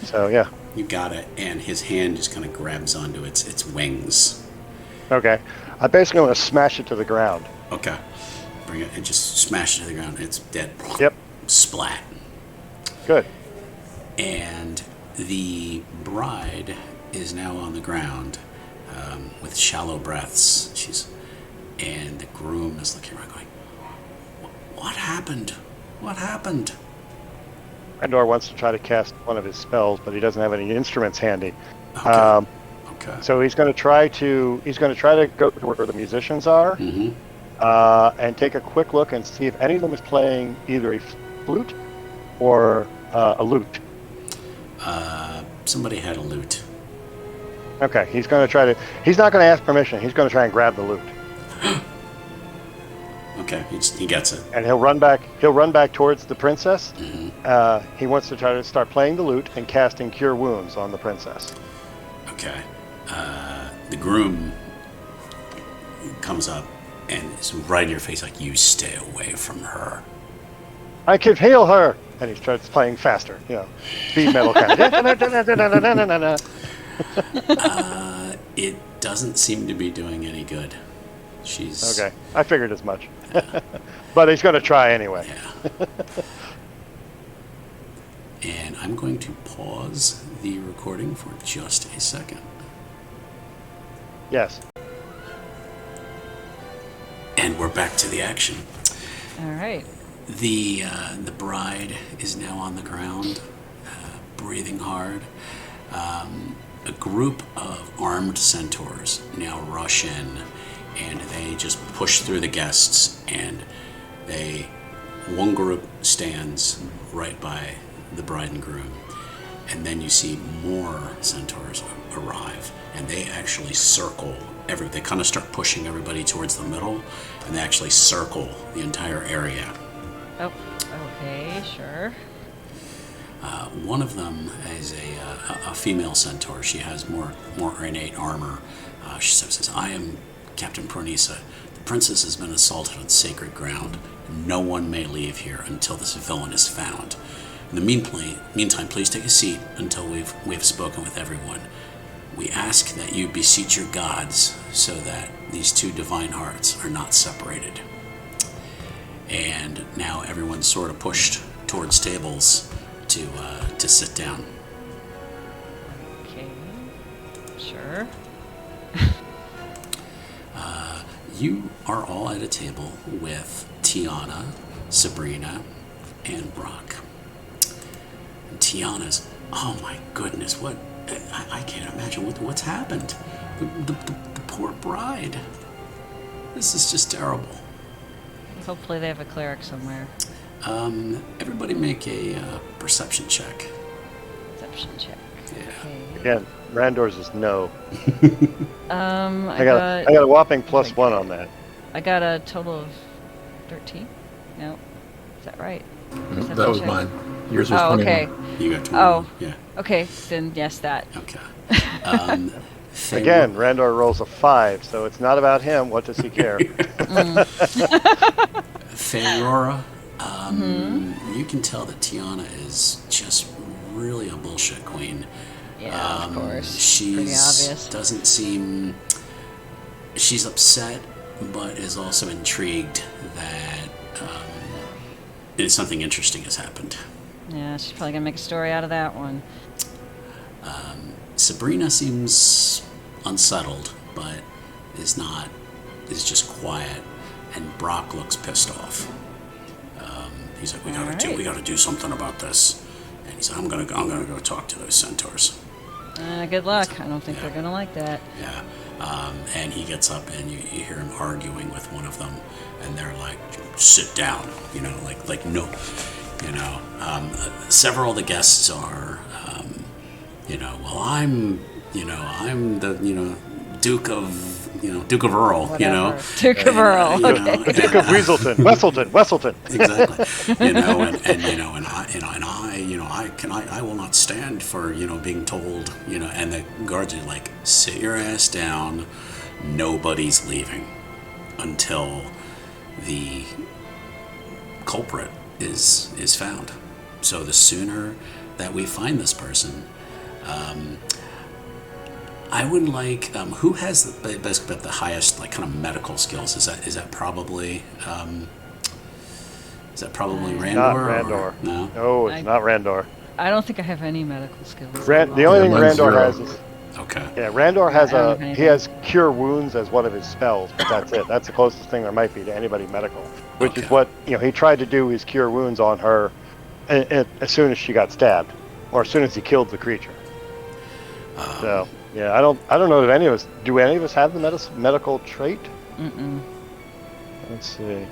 So yeah. You got it, and his hand just kind of grabs onto its wings. Okay. I basically want to smash it to the ground. Okay. Bring it and just smash it to the ground. It's dead. Yep. Splat. Good. And the bride is now on the ground with shallow breaths. And the groom is looking around going, "What happened? What happened?" Randor wants to try to cast one of his spells, but he doesn't have any instruments handy. Okay. So he's going to try to go to where the musicians are, and take a quick look and see if any of them is playing either a flute or a lute. Somebody had a lute. Okay, he's going to try to. He's not going to ask permission. He's going to try and grab the lute. Okay, he gets it. And he'll run back. He'll run back towards the princess. He wants to try to start playing the lute and casting Cure Wounds on the princess. Okay. The groom comes up and is right in your face, like, "You stay away from her." I can heal her, and he starts playing faster. Speed metal kind of. It doesn't seem to be doing any good. She's okay. I figured as much. But he's going to try anyway. Yeah. And I'm going to pause the recording for just a second. Yes. And we're back to the action. All right. The bride is now on the ground, breathing hard. A group of armed centaurs now rush in, and they just push through the guests, and one group stands right by the bride and groom, and then you see more centaurs arrive, and they actually circle they kind of start pushing everybody towards the middle, and they actually circle the entire area. Oh, okay, sure. One of them is a female centaur. She has more ornate armor. She says, "I am Captain Pronisa. The princess has been assaulted on sacred ground. No one may leave here until this villain is found. In the meantime, please take a seat until we've spoken with everyone. We ask that you beseech your gods so that these two divine hearts are not separated." And now everyone's sort of pushed towards tables to sit down. Okay. Sure. You are all at a table with Tiana, Sabrina, and Brock. And Tiana's, oh my goodness, what? I can't imagine what's happened. The poor bride. This is just terrible. Hopefully they have a cleric somewhere. Everybody make a perception check. Perception check. Yeah. Okay. Again, Randor's is no. I got a whopping +1 on that. I got a total of 13. No, is that right? Perception That was check? mine. Yours was 21. okay. You got 20. Oh. Yeah. Okay, then yes, that. Okay. Again, Randor rolls a 5, so it's not about him. What does he care? Feirera, you can tell that Tiana is just really a bullshit queen. Yeah, of course. She's Pretty obvious. doesn't seem. She's upset, but is also intrigued that something interesting has happened. Yeah, she's probably gonna make a story out of that one. Sabrina seems unsettled, but is just quiet, and Brock looks pissed off. He's like, we gotta do something about this, and he's like, I'm gonna go talk to those centaurs. Good luck. I don't think they're gonna like that. Yeah, and he gets up, and you hear him arguing with one of them, and they're like, sit down, like no, several of the guests are, well, I'm the Duke of Earl, Whatever. Duke of Earl. Okay. Duke of Wesselton. Exactly. I will not stand for, being told, and the guards are like, sit your ass down. Nobody's leaving until the culprit is found. So the sooner that we find this person, I would like, who has basically the highest kind of medical skills? Is that probably Randor? Not Randor. No. No, it's not Randor. I don't think I have any medical skills. The only thing mine's Randor 0. has is Okay. Randor has I don't have anything. he has cure wounds as one of his spells, but that's it. That's the closest thing there might be to anybody medical, which is Okay. what he tried to do his cure wounds on her as soon as she got stabbed, or as soon as he killed the creature. So yeah, I don't know if any of us have the medical trait. Mm-mm. Let's see.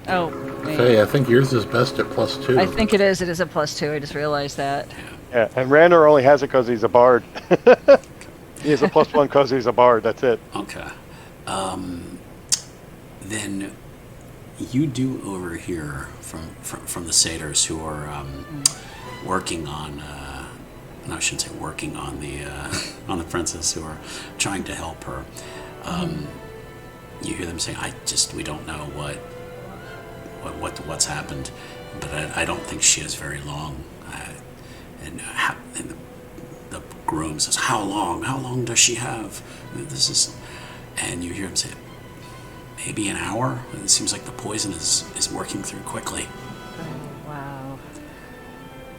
Oh, wait. Faye, I think yours is best at +2. I think it is. It is a +2. I just realized that. Yeah, and Randor only has it because he's a bard. He has a +1 because he's a bard. That's it. Okay. Then you do overhear from the satyrs who are working on. No, I shouldn't say working on the princess, who are trying to help her. You hear them saying, we don't know what's happened, but I don't think she has very long. And the groom says, how long does she have? And you hear him say, maybe an hour. It seems like the poison is working through quickly. Oh, wow.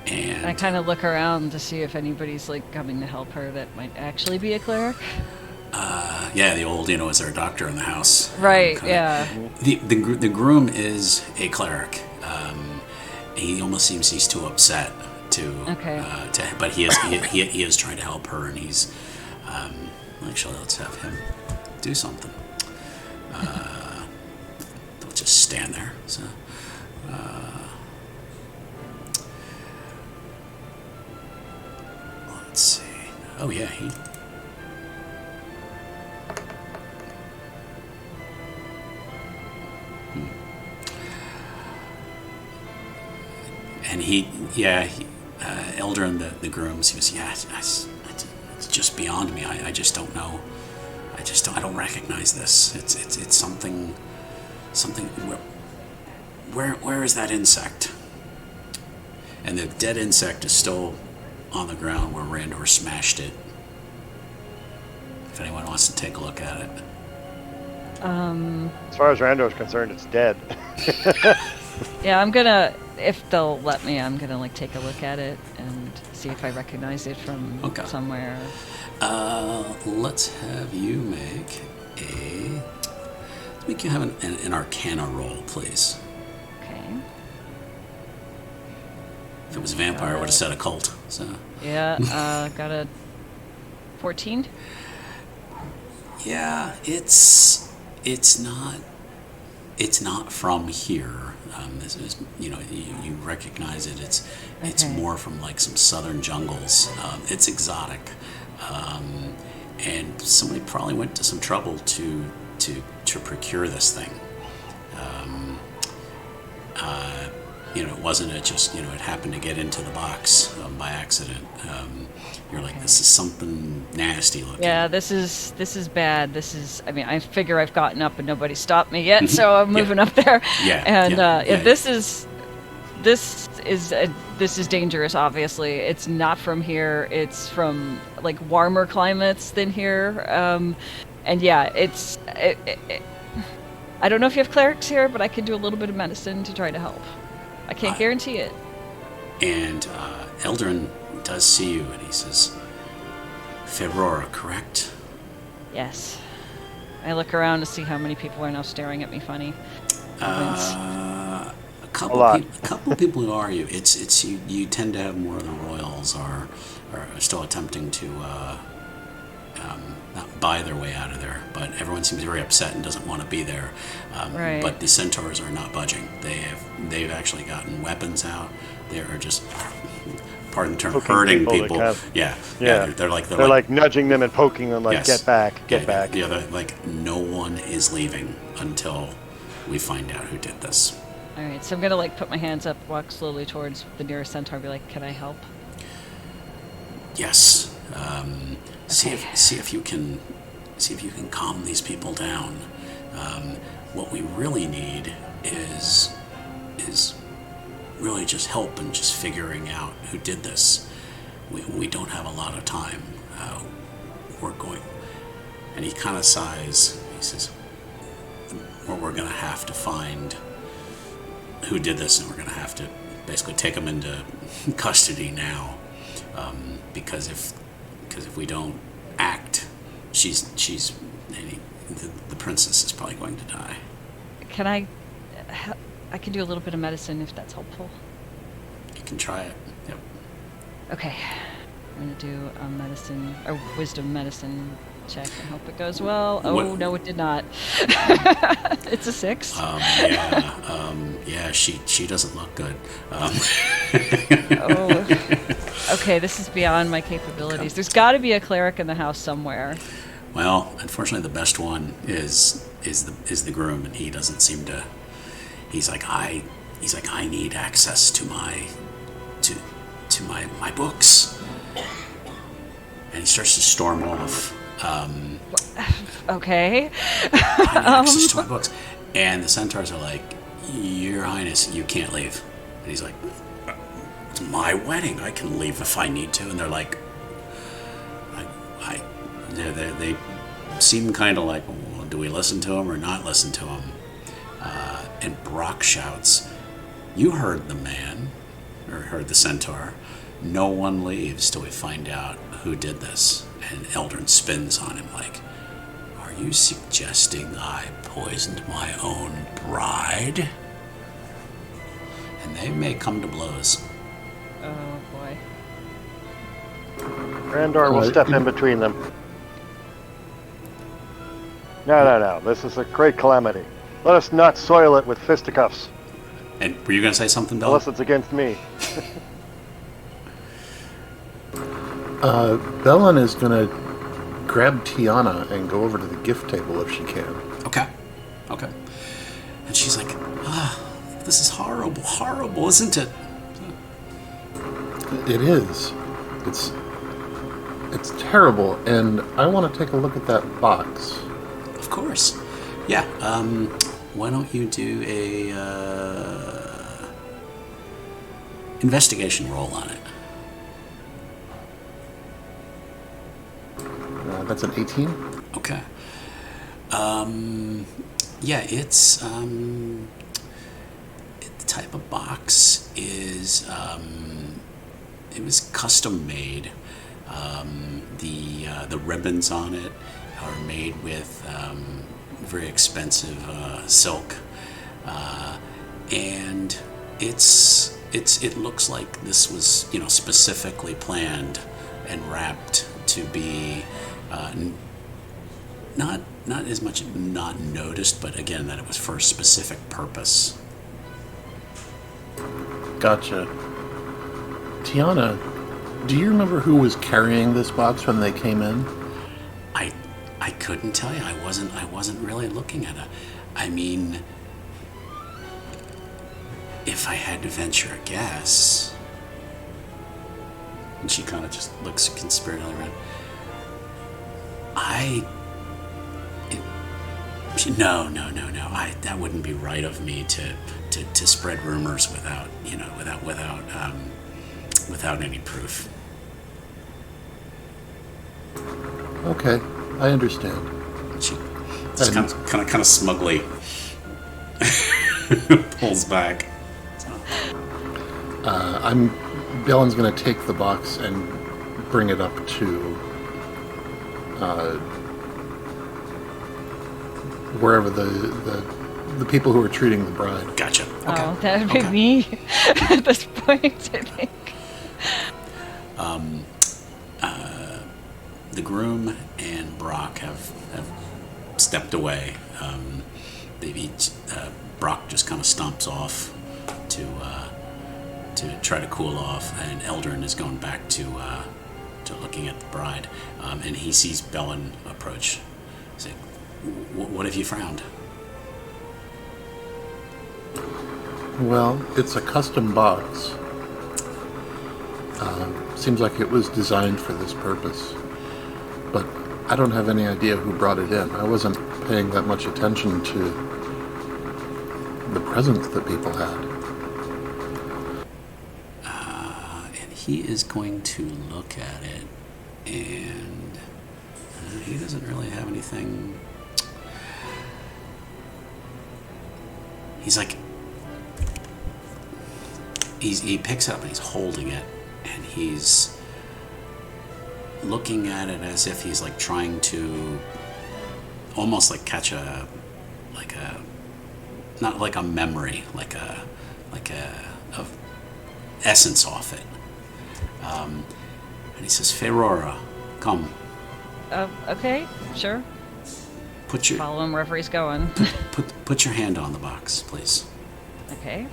And I kind of look around to see if anybody's coming to help her that might actually be a cleric. the old, is there a doctor in the house? Right. Kinda. Yeah. The groom is a cleric. He almost seems he's too upset to. Okay. But he is trying to help her, and he's. Actually, let's have him do something. Don't just stand there. So. Let's see. Oh yeah, he. And Eldrin, the grooms, he was, it's just beyond me. I just don't know. I don't recognize this. It's something. Where is that insect? And the dead insect is still on the ground where Randor smashed it. If anyone wants to take a look at it. As far as Randor is concerned, it's dead. Yeah, I'm gonna, if they'll let me, I'm gonna like take a look at it and see if I recognize it from somewhere. Let's have you make you have an Arcana roll, please. Okay. If it was a vampire, I would have said occult. So. Yeah, got a 14. Yeah, it's not from here. This is, you recognize it. It's more from like some southern jungles. It's exotic, and somebody probably went to some trouble to procure this thing. It wasn't just it happened to get into the box by accident. You're like, this is something nasty looking. Yeah, this is bad. I figure I've gotten up and nobody stopped me yet, so I'm moving up there. Yeah. And this is dangerous. Obviously, it's not from here. It's from like warmer climates than here. And yeah, I don't know if you have clerics here, but I can do a little bit of medicine to try to help. I can't guarantee it. And Eldrin does see you, and he says, Ferrora, correct? Yes. I look around to see how many people are now staring at me funny. A couple people who are you. It's you tend to have more of the royals are still attempting to not buy their way out of there, but everyone seems very upset and doesn't want to be there. Right. But the centaurs are not budging. They've actually gotten weapons out. They are just, pardon the term, hurting people. They're like nudging them and poking them, like, yes. get back. Yeah, they're like, no one is leaving until we find out who did this. All right, so I'm gonna like put my hands up, walk slowly towards the nearest centaur, be like, "Can I help?" Yes. See if you can calm these people down. What we really need is really just help and just figuring out who did this. We don't have a lot of time. We're going, and he kind of sighs. He says, "We're going to have to find who did this, and we're going to have to basically take them into custody now, because if we don't act, the princess is probably going to die." Can I can do a little bit of medicine if that's helpful. You can try it. Yep. Okay. I'm gonna do a wisdom medicine check and hope it goes well. Oh, no, it did not. It's a 6. She doesn't look good. Okay, this is beyond my capabilities. There's got to be a cleric in the house somewhere. Well, unfortunately, the best one is the groom, and he doesn't seem to. He's like, I need access to my books, and he starts to storm off. Okay. I need access to my books, and the centaurs are like, "Your Highness, you can't leave." And he's like, "It's my wedding. I can leave if I need to." And they're like, they seem kind of like, well, do we listen to him or not listen to him? And Brock shouts, "You heard the man, or heard the centaur. No one leaves till we find out who did this." And Eldrin spins on him like, "Are you suggesting I poisoned my own bride?" And they may come to blows. Oh boy. Randor will step in between them. No. This is a great calamity. Let us not soil it with fisticuffs. And were you going to say something, Bill? Unless it's against me. Bellin is going to grab Tiana and go over to the gift table if she can. Okay. And she's like, this is horrible, isn't it? It is. It's terrible, and I want to take a look at that box. Of course. Yeah. Why don't you do a investigation roll on it? That's an 18. Okay. Yeah, it's the type of box is it was custom made. The ribbons on it are made with very expensive silk, and it looks like this was specifically planned and wrapped to be not as much not noticed, but again that it was for a specific purpose. Gotcha. Tiana, do you remember who was carrying this box when they came in? I couldn't tell you. I wasn't really looking at it. I mean, if I had to venture a guess, and she kind of just looks conspiratorially around. No. That wouldn't be right of me to spread rumors without any proof. Okay, I understand. She just kind of smugly pulls back. Belen's going to take the box and bring it up to wherever the people who are treating the bride. Gotcha. Okay. Oh, that would be me at this point, I think. The groom and Brock have stepped away. They've each Brock just kind of stomps off to try to cool off, and Eldrin is going back to looking at the bride, and he sees Belen approach. He's like, "What have you found?" Well, it's a custom box. Seems like it was designed for this purpose. But I don't have any idea who brought it in. I wasn't paying that much attention to the presents that people had. And he is going to look at it, and he doesn't really have anything. He's like, he picks it up and he's holding it, and he's looking at it as if he's like trying to almost like catch not like a memory, like a essence off it. And he says, "Ferrora, come." Okay, sure. Follow him wherever he's going. Put your hand on the box, please. Okay.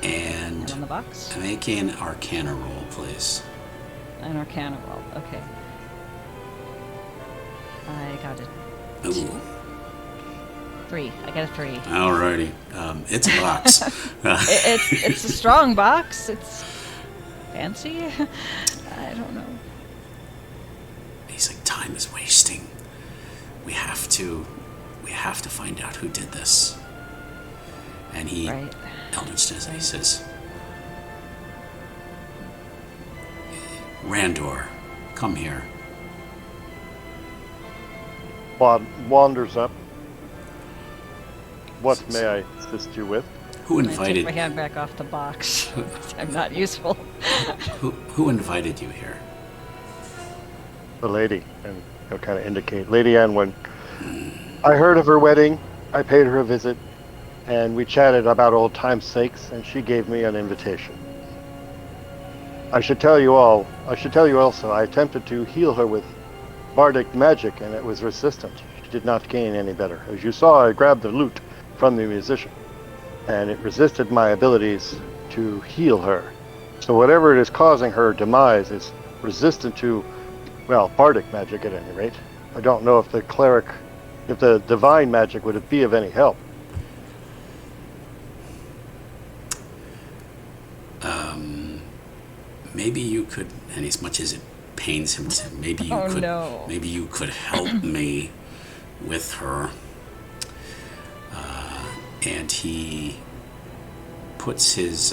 And hand on the box. Make an Arcana roll, please. An Arcana roll. Okay. I got it. Ooh. 3. I got a 3. Alrighty. It's a box. It's a strong box. It's fancy. I don't know. He's like, time is wasting. We have to find out who did this. And Eldrin says, he says, "Randor, come here." Wanders up. What may I assist you with? Who I invited? take my hand back off the box. I'm not useful. Who invited you here? The lady, and he'll kind of indicate Lady Aenwyn. I heard of her wedding. I paid her a visit, and we chatted about old time's sakes, and she gave me an invitation. I should tell you also, I attempted to heal her with bardic magic, and it was resistant. She did not gain any better. As you saw, I grabbed the lute from the musician, and it resisted my abilities to heal her. So whatever it is causing her demise is resistant to, well, bardic magic at any rate. I don't know if the divine magic would be of any help. maybe you could, and as much as it pains him to, maybe you Oh, could, no. maybe you could help me with her. And he puts his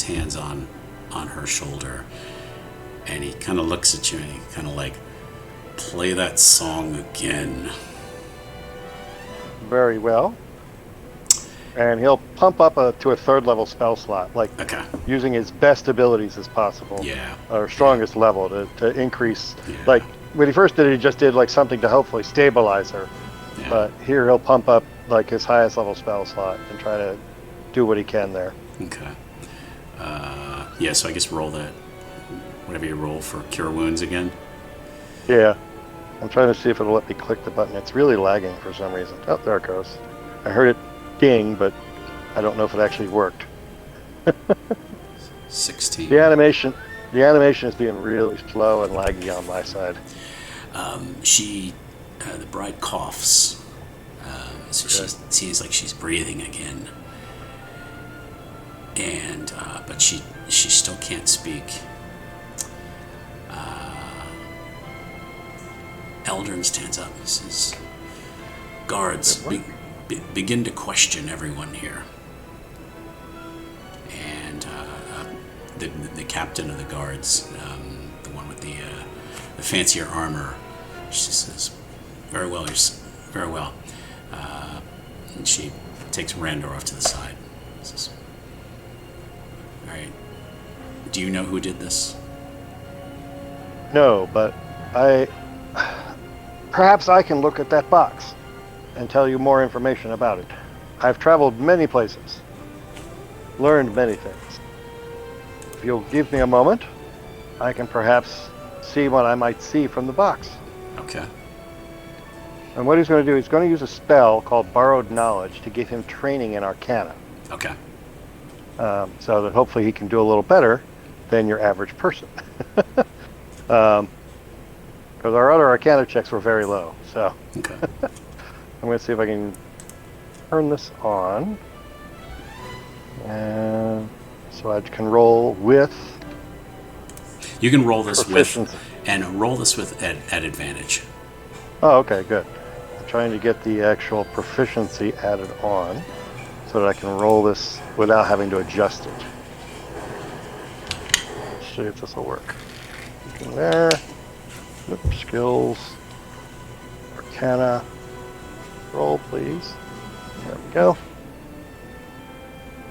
hands on her shoulder, and he kind of looks at you, and he kind of like, play that song again. Very well. And he'll pump up to a third level spell slot, like Okay. using his best abilities as possible. Yeah. Or strongest level to increase. Yeah. Like when he first did it, he just did like something to hopefully stabilize her. Yeah. But here he'll pump up like his highest level spell slot and try to do what he can there. Okay. Yeah. So I guess roll that. Whatever you roll for cure wounds again. Yeah. I'm trying to see if it'll let me click the button. It's really lagging for some reason. Oh, there it goes. I heard it ding, but I don't know if it actually worked. 16. The animation is being really slow and laggy on my side. The bride coughs. So she seems like she's breathing again. And, but she still can't speak. Eldrin stands up and says, guards, begin to question everyone here. And the captain of the guards, the one with the fancier armor, she says, very well, very well. And she takes Randor off to the side. Says, all right, do you know who did this? No, but perhaps I can look at that box and tell you more information about it. I've traveled many places, learned many things. If you'll give me a moment, I can perhaps see what I might see from the box. Okay. And what he's going to do, he's going to use a spell called Borrowed Knowledge to give him training in Arcana. Okay. So that hopefully he can do a little better than your average person. Because our other Arcana checks were very low. So Okay. I'm going to see if I can turn this on. And so I can roll with You can roll this proficiency. at advantage. Oh, okay, good. I'm trying to get the actual proficiency added on so that I can roll this without having to adjust it. Let's see if this will work. Looking there. Oops, skills. Arcana. Roll, please. There we go.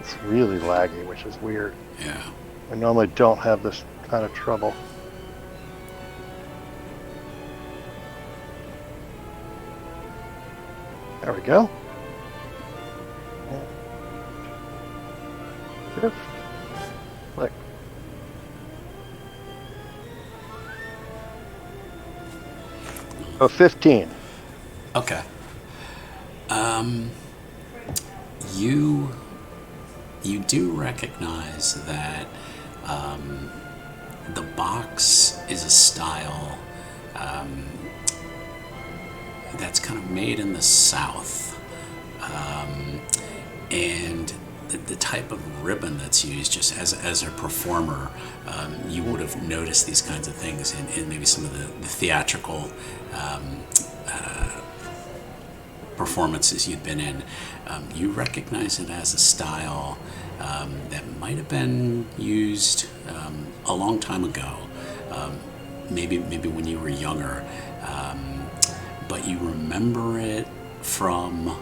It's really laggy, which is weird. Yeah. I normally don't have this kind of trouble. There we go. Shift. Click. Oh, 15. Okay. You do recognize that the box is a style that's kind of made in the South, and the type of ribbon that's used, just as a performer, you would have noticed these kinds of things in maybe some of the theatrical performances you'd been in. You recognize it as a style that might have been used a long time ago, maybe when you were younger, but you remember it from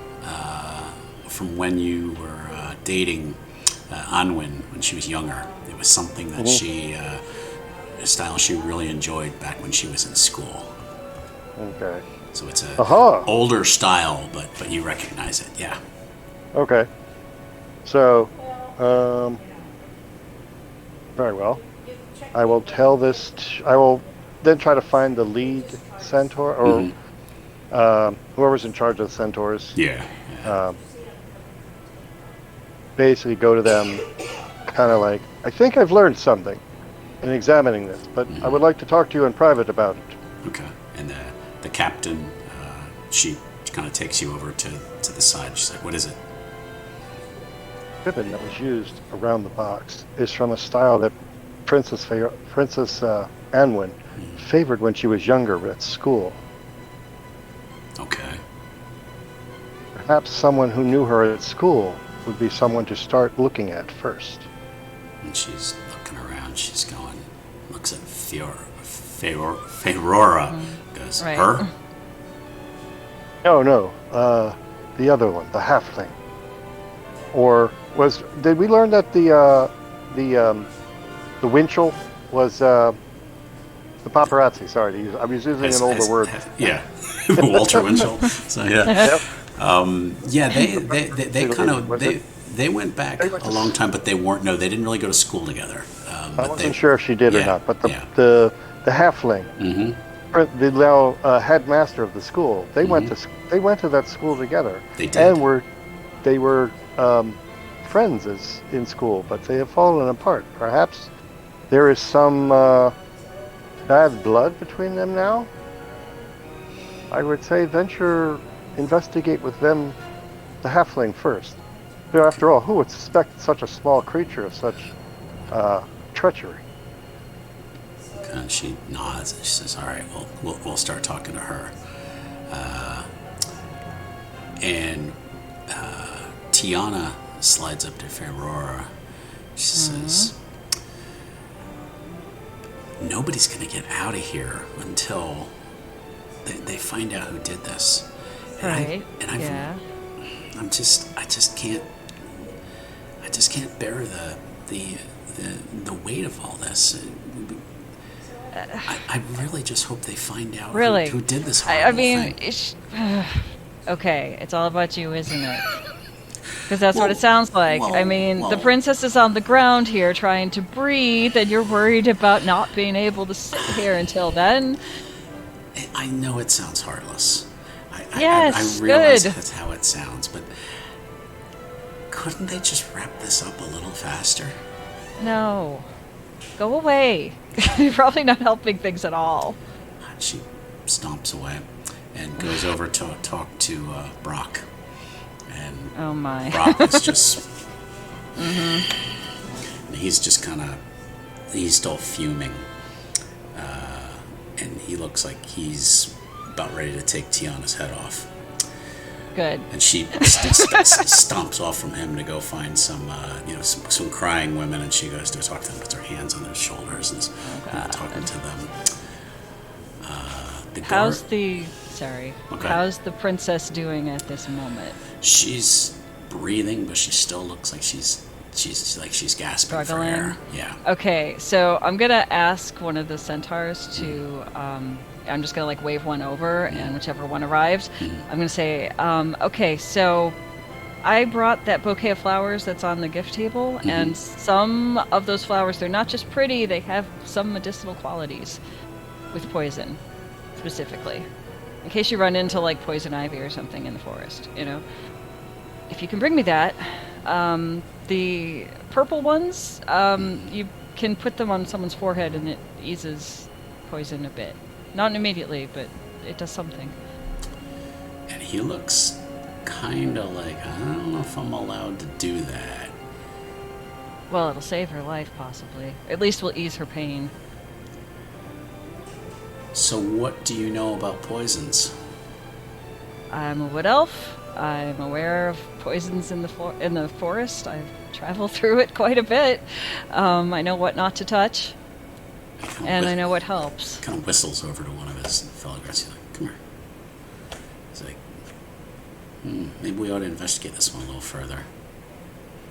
when you were dating Aenwyn when she was younger. It was something that a style she really enjoyed back when she was in school. Okay. So it's a Aha! older style, but you recognize it, yeah. Okay. So, very well. I will tell this. I will then try to find the lead centaur, or whoever's in charge of the centaurs. Yeah. Basically, go to them, kind of like, I think I've learned something in examining this, but I would like to talk to you in private about it. Okay. And the captain, she kind of takes you over to the side. She's like, "What is it?" Ribbon that was used around the box is from a style that Princess Aenwyn favored when she was younger at school. Okay. Perhaps someone who knew her at school would be someone to start looking at first. And she's looking around. She's going, looks at Feirera. Goes, Right. her? No, the other one, the halfling. Or did we learn that the Winchell was the paparazzi? Sorry, I was using an older word. Yeah, Walter Winchell. So yeah. Yep. They kind of they went back a long time, but they didn't really go to school together. I wasn't sure if she did or not, but the halfling, the now headmaster of the school, they went to that school together. They did. And they were friends in school, but they have fallen apart. Perhaps there is some bad blood between them now. I would say investigate with them, the halfling first. After all, who would suspect such a small creature of such treachery? And she nods and she says, "All right, we'll start talking to her." And Tiana slides up to Ferrora. She says, "Nobody's going to get out of here until they find out who did this." Right. I just can't bear the weight of all this. I really just hope they find out who did this horrible thing. Okay, it's all about you, isn't it? Because that's what it sounds like. The princess is on the ground here trying to breathe, and you're worried about not being able to sit here until then. I know it sounds heartless. Yes, I realize good. that's how it sounds, but couldn't they just wrap this up a little faster? No. Go away. You're probably not helping things at all. She stomps away and goes over to talk to Brock. And Oh my. Brock is just... He's just he's still fuming. And he looks like he's about ready to take Tiana's head off. Good. And she stomps off from him to go find some crying women, and she goes to talk to them, puts her hands on their shoulders, and is talking to them. How's the princess doing at this moment? She's breathing, but she still looks like she's gasping for air. Yeah. Okay, so I'm gonna ask one of the centaurs to. I'm just gonna wave one over, and whichever one arrives, I'm gonna say, okay, so I brought that bouquet of flowers that's on the gift table, and some of those flowers, they're not just pretty, they have some medicinal qualities with poison, specifically. In case you run into poison ivy or something in the forest, If you can bring me that, the purple ones, you can put them on someone's forehead and it eases poison a bit. Not immediately, but it does something. And he looks kind of like, I don't know if I'm allowed to do that. Well, it'll save her life, possibly. At least we'll ease her pain. So what do you know about poisons? I'm a wood elf. I'm aware of poisons in the forest. I've traveled through it quite a bit. I know what not to touch. And I know what helps. Kind of whistles over to one of his fellow guards. He's like, "Come here." He's like, maybe we ought to investigate this one a little further.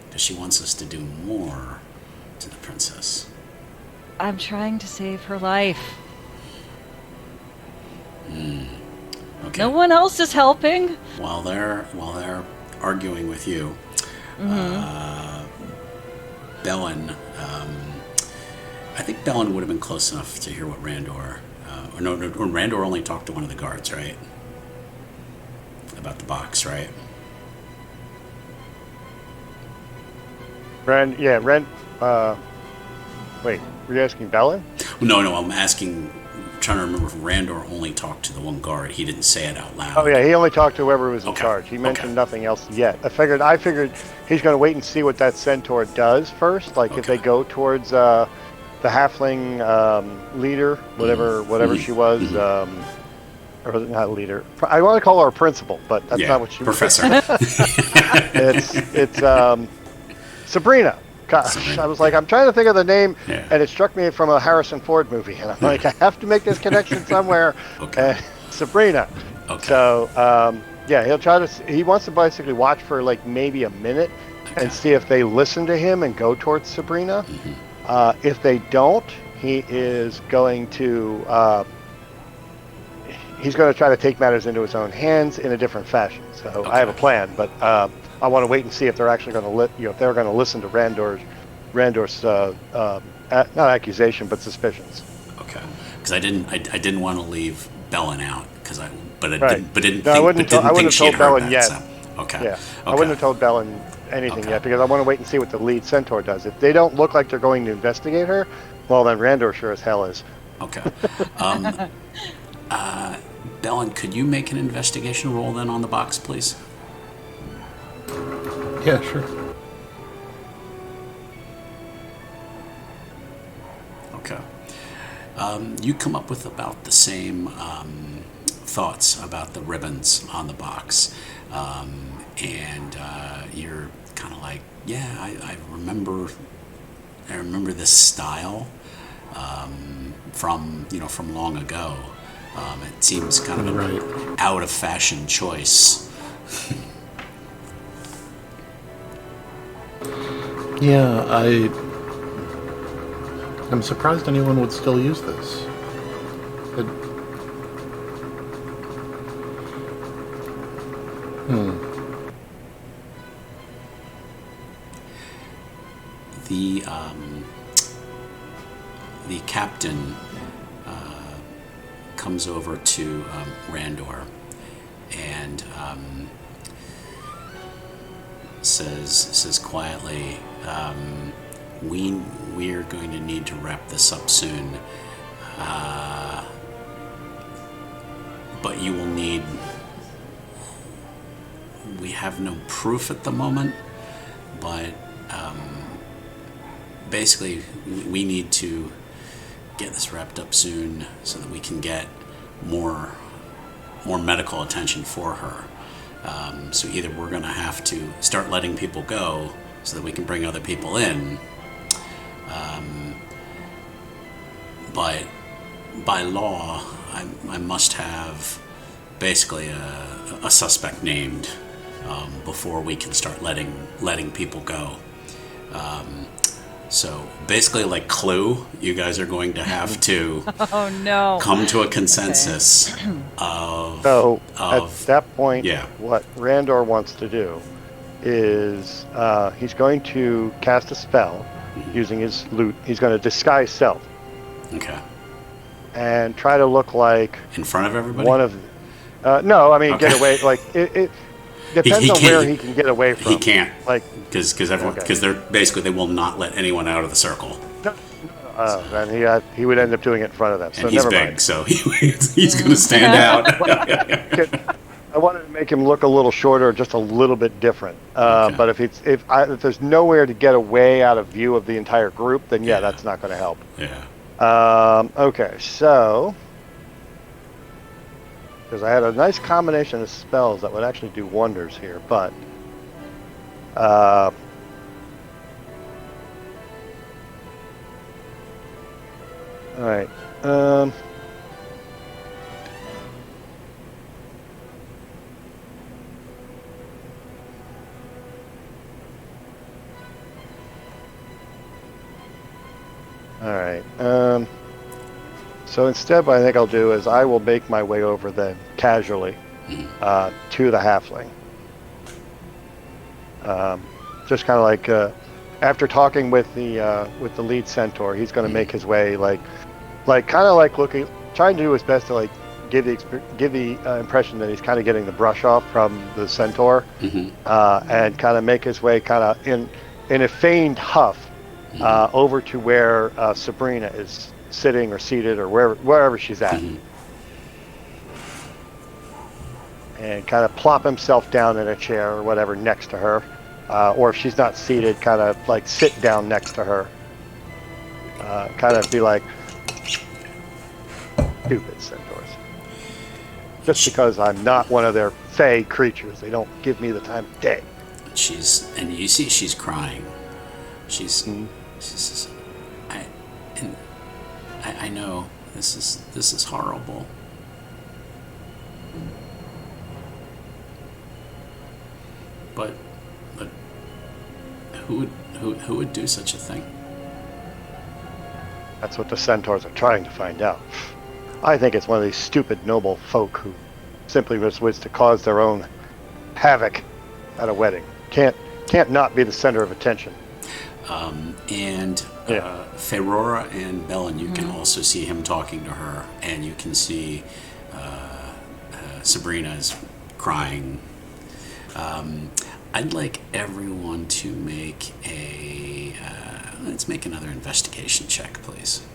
Because she wants us to do more to the princess. I'm trying to save her life. Okay. No one else is helping. While they're arguing with you, Bellin, I think Bellin would have been close enough to hear what Randor... Randor only talked to one of the guards, right? About the box, right? Wait, were you asking Bellin? No, I'm asking... trying to remember if Randor only talked to the one guard. He didn't say it out loud. Oh yeah, he only talked to whoever was in charge. He mentioned nothing else yet. I figured he's going to wait and see what that centaur does first. If they go towards halfling leader, whatever she was, or not leader. I want to call her principal, but that's not what she professor. It's Sabrina. Gosh, I was like, I'm trying to think of the name, and it struck me from a Harrison Ford movie, and I'm like, I have to make this connection somewhere. Okay. Sabrina. Okay. So, he'll try to. He wants to basically watch for like maybe a minute and see if they listen to him and go towards Sabrina. If they don't, he is going to. He's going to try to take matters into his own hands in a different fashion. So I have a plan, but I want to wait and see if they're actually going to if they're going to listen to Randor's not accusation but suspicions. Okay, because I didn't want to leave Bellin out but I wouldn't have told Bellin yet. So. Okay. Yeah, I wouldn't have told Bellin anything yet because I want to wait and see what the lead centaur does. If they don't look like they're going to investigate her, well then Randor sure as hell is. Okay. Bellin, could you make an investigation roll then on the box, please? Yeah, sure. Okay. You come up with about the same thoughts about the ribbons on the box. And you're kind of like, yeah, I remember this style from long ago. It seems kind of an out of fashion choice. Yeah, I'm surprised anyone would still use this. The captain comes over to Randor and says quietly, we're going to need to wrap this up soon, but you will need. We have no proof at the moment, but basically we need to get this wrapped up soon so that we can get more medical attention for her. So either we're going to have to start letting people go so that we can bring other people in, but by law I must have basically a suspect named before we can start letting people go. So basically, like Clue, you guys are going to have to come to a consensus of. So at that point, yeah. What Randor wants to do is he's going to cast a spell using his lute. He's going to disguise self. Okay. And try to look like in front of everybody. One of no, I mean get away like it depends on where he can get away from. He can't, like because they're basically they will not let anyone out of the circle. And he would end up doing it in front of them. So and he's never big, mind. so he's going to stand out. I wanted to make him look a little shorter, just a little bit different. But if there's nowhere to get away out of view of the entire group, then that's not going to help. Yeah. Okay, so. Because I had a nice combination of spells that would actually do wonders here, but all right. All right. So instead, what I think I'll do is I will make my way over then casually to the halfling. Just kind of like after talking with the lead centaur, he's going to make his way like kind of like trying to do his best to like give the impression that he's kind of getting the brush off from the centaur, and kind of make his way kind of in a feigned huff over to where Sabrina is sitting or seated or wherever she's at, and kind of plop himself down in a chair or whatever next to her, or if she's not seated, kind of like sit down next to her. kind of be like, stupid centaurs. Just because I'm not one of their fey creatures, they don't give me the time of day. And you see she's crying. She says, I know this is horrible. But who would do such a thing? That's what the centaurs are trying to find out. I think it's one of these stupid noble folk who simply just wish to cause their own havoc at a wedding. Can't not be the center of attention. Ferrora and Bellin, you can also see him talking to her, and you can see Sabrina's crying. I'd like everyone to make let's make another investigation check, please.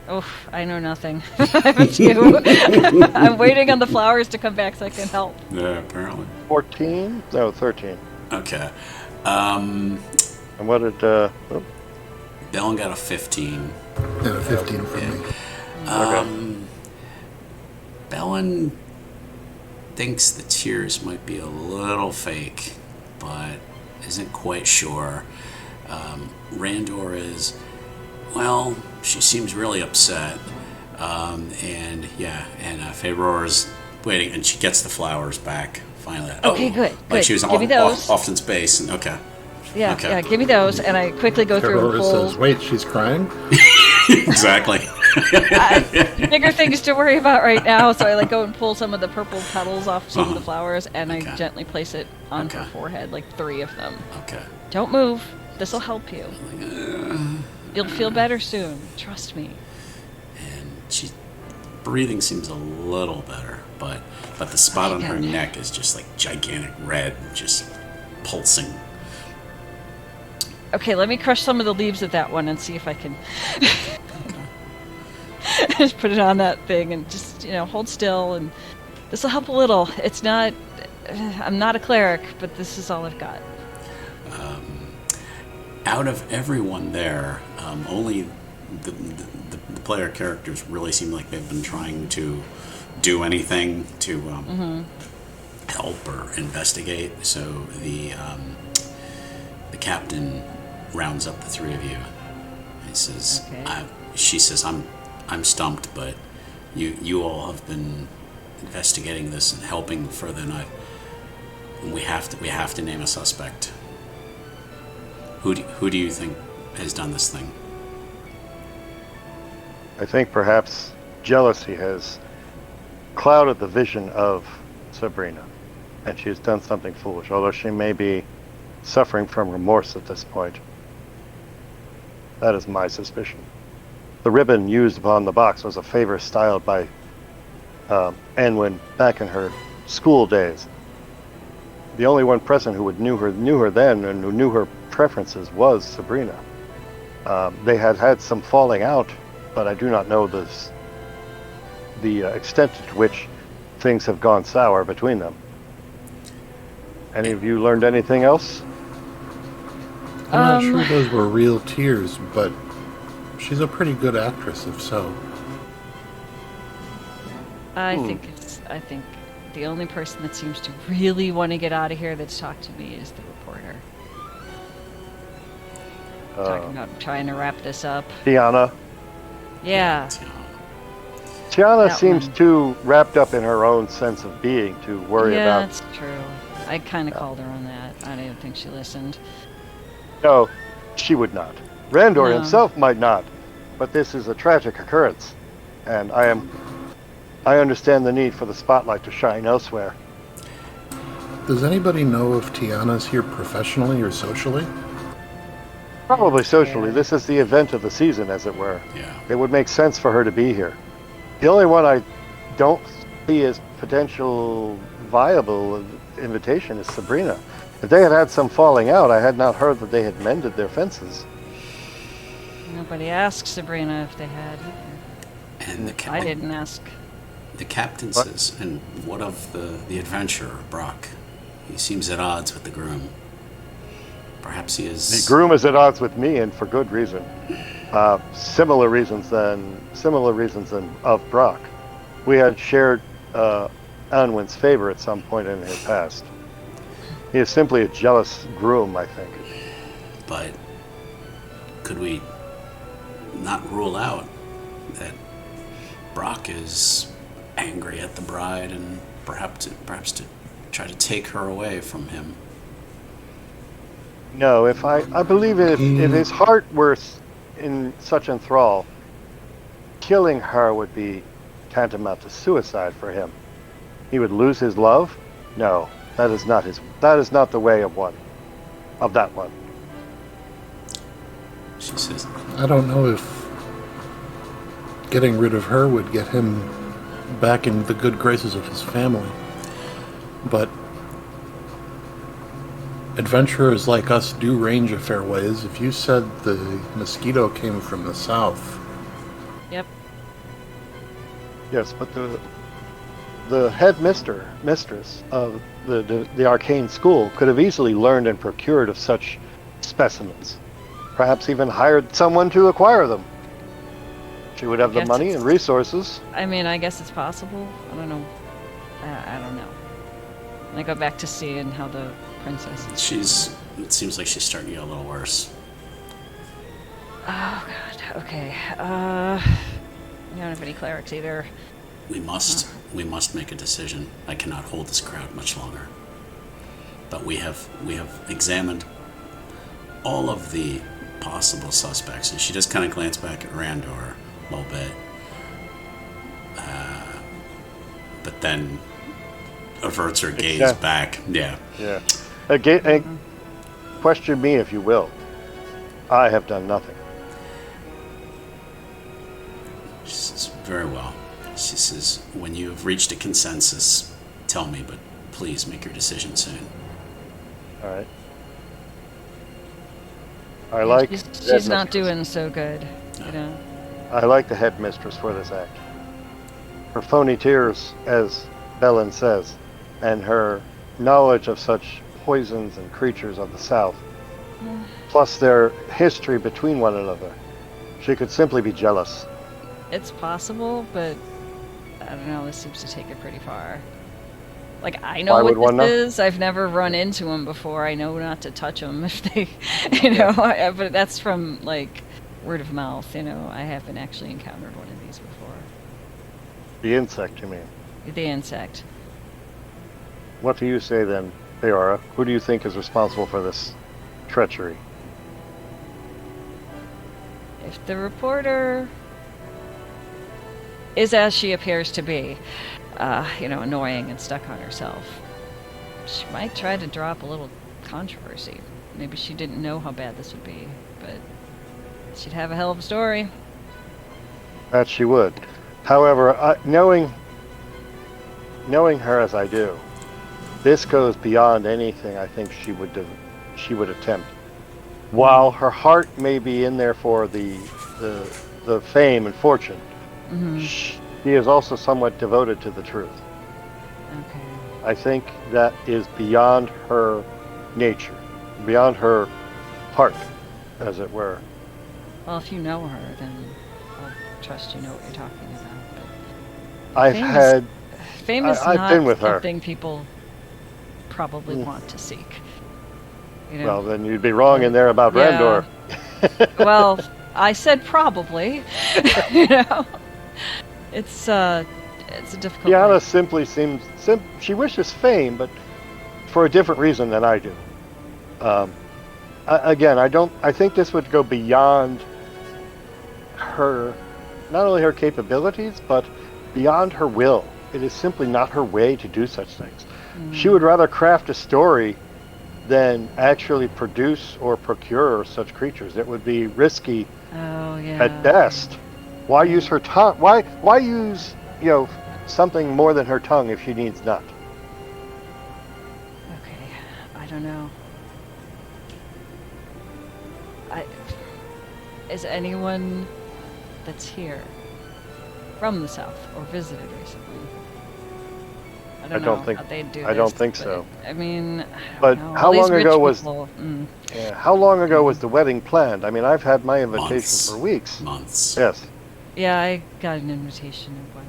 Oh, I know nothing. I'm a 2. I'm waiting on the flowers to come back so I can help. Yeah, apparently. 14? No, 13. Okay. And what did... Bellin got a 15. And a 15 for me. Okay. Bellin thinks the tears might be a little fake, but isn't quite sure. Randor is, well, she seems really upset. Feyrora's waiting, and she gets the flowers back finally. Okay, good. Like she was off in space. And, okay. Yeah, Okay. yeah, give me those, and I quickly go through and Ferrora pull. says, wait, she's crying? Exactly. Bigger things to worry about right now, so I go and pull some of the purple petals off some of the flowers, and I gently place it on her forehead, 3 of them. Okay. Don't move. This'll help you. You'll feel better soon. Trust me. And breathing seems a little better, but the spot on her neck is just gigantic red, just pulsing. Okay, let me crush some of the leaves of that one and see if I can just put it on that thing and just, hold still, and this will help a little. It's not, I'm not a cleric, but this is all I've got. Out of everyone there, only the player characters really seem like they've been trying to do anything to help or investigate. So the captain rounds up the 3 of you. He says, Okay. She says, I'm stumped, but you all have been investigating this and helping further than I. We have to name a suspect. Who do you think has done this thing? I think perhaps jealousy has clouded the vision of Sabrina, and she has done something foolish, although she may be suffering from remorse at this point. That is my suspicion. The ribbon used upon the box was a favor styled by Aenwyn back in her school days. The only one present who knew her then and who knew her preferences was Sabrina. They had some falling out, but I do not know the extent to which things have gone sour between them. Any of you learned anything else? I'm not sure those were real tears, but she's a pretty good actress, if so. I think the only person that seems to really want to get out of here that's talked to me is the reporter. Talking about trying to wrap this up. Tiana. Yeah. Tiana That seems one. too wrapped up in her own sense of being to worry Yeah, about. that's true. I kind of called her on that. I didn't think she listened. No, she would not. Randor No. himself might not, but this is a tragic occurrence, and I understand the need for the spotlight to shine elsewhere. Does anybody know if Tiana's here professionally or socially? Probably socially. This is the event of the season, as it were. Yeah. It would make sense for her to be here. The only one I don't see as potential viable invitation is Sabrina. If they had some falling out, I had not heard that they had mended their fences. Nobody asked Sabrina if they had either. And I didn't ask. The captain What? says, and what of the adventurer, Brock? He seems at odds with the groom. Perhaps he The is... groom is at odds with me, and for good reason. Similar reasons than of Brock. We had shared Aenwyn's favor at some point in his past. He is simply a jealous groom, I think. But could we not rule out that Brock is angry at the bride and perhaps to try to take her away from him? No, if I believe if his heart were in such enthrall, killing her would be tantamount to suicide for him. He would lose his love? No, that is not the way of that one. She says, I don't know if getting rid of her would get him back in the good graces of his family. But adventurers like us do range a fair ways. If you said the mosquito came from the south... Yep. Yes, but the head mistress of the arcane school could have easily learned and procured of such specimens. Perhaps even hired someone to acquire them. She would have the money and resources. I mean, I guess it's possible. I don't know. I don't know. And I go back to seeing how the princess is. it seems like she's starting to get a little worse. Oh, God. Okay. We don't have any clerics either. We must make a decision. I cannot hold this crowd much longer. But we have examined all of the possible suspects, and she just kind of glanced back at Randor a little bit, but then averts her gaze back. Yeah. Question me if you will. I have done nothing. She says, very well. She says, when you have reached a consensus, tell me, but please make your decision soon. All right. I like. She's not doing so good, you know. I like the headmistress for this act. Her phony tears, as Bellin says, and her knowledge of such poisons and creatures of the south, plus their history between one another. She could simply be jealous. It's possible, but I don't know. This seems to take it pretty far. Like, I know what this is. I've never run into them before. I know not to touch them if they, but that's from, like, word of mouth, I haven't actually encountered one of these before. The insect, you mean? The insect. What do you say then, Feirera? Who do you think is responsible for this treachery? If the reporter is as she appears to be, annoying and stuck on herself, she might try to draw up a little controversy. Maybe she didn't know how bad this would be, but she'd have a hell of a story. That she would. However, knowing her as I do, this goes beyond anything I think she would attempt. While her heart may be in there for the fame and fortune, she is also somewhat devoted to the truth. Okay. I think that is beyond her nature, beyond her heart, as it were. Well, if you know her, then I'll trust you know what you're talking about. Fame is I've not been with her. Something people probably want to seek. Well, then you'd be wrong in there about Randor. Well, I said probably. It's a difficult. Diana simply seems she wishes fame, but for a different reason than I do. Again, I think this would go beyond her, not only her capabilities, but beyond her will. It is simply not her way to do such things. She would rather craft a story than actually produce or procure such creatures. It would be risky at best. Why use her tongue? Why use something more than her tongue if she needs not? Okay, I don't know. Is anyone that's here from the south or visited recently I don't I know don't think- how they'd do I don't this, think but, so. I mean, I don't But know. how All these long rich ago was- people, Yeah. How long ago was the wedding planned? I mean, I've had my invitation Months. for weeks. Months. Yes. Yeah, I got an invitation a while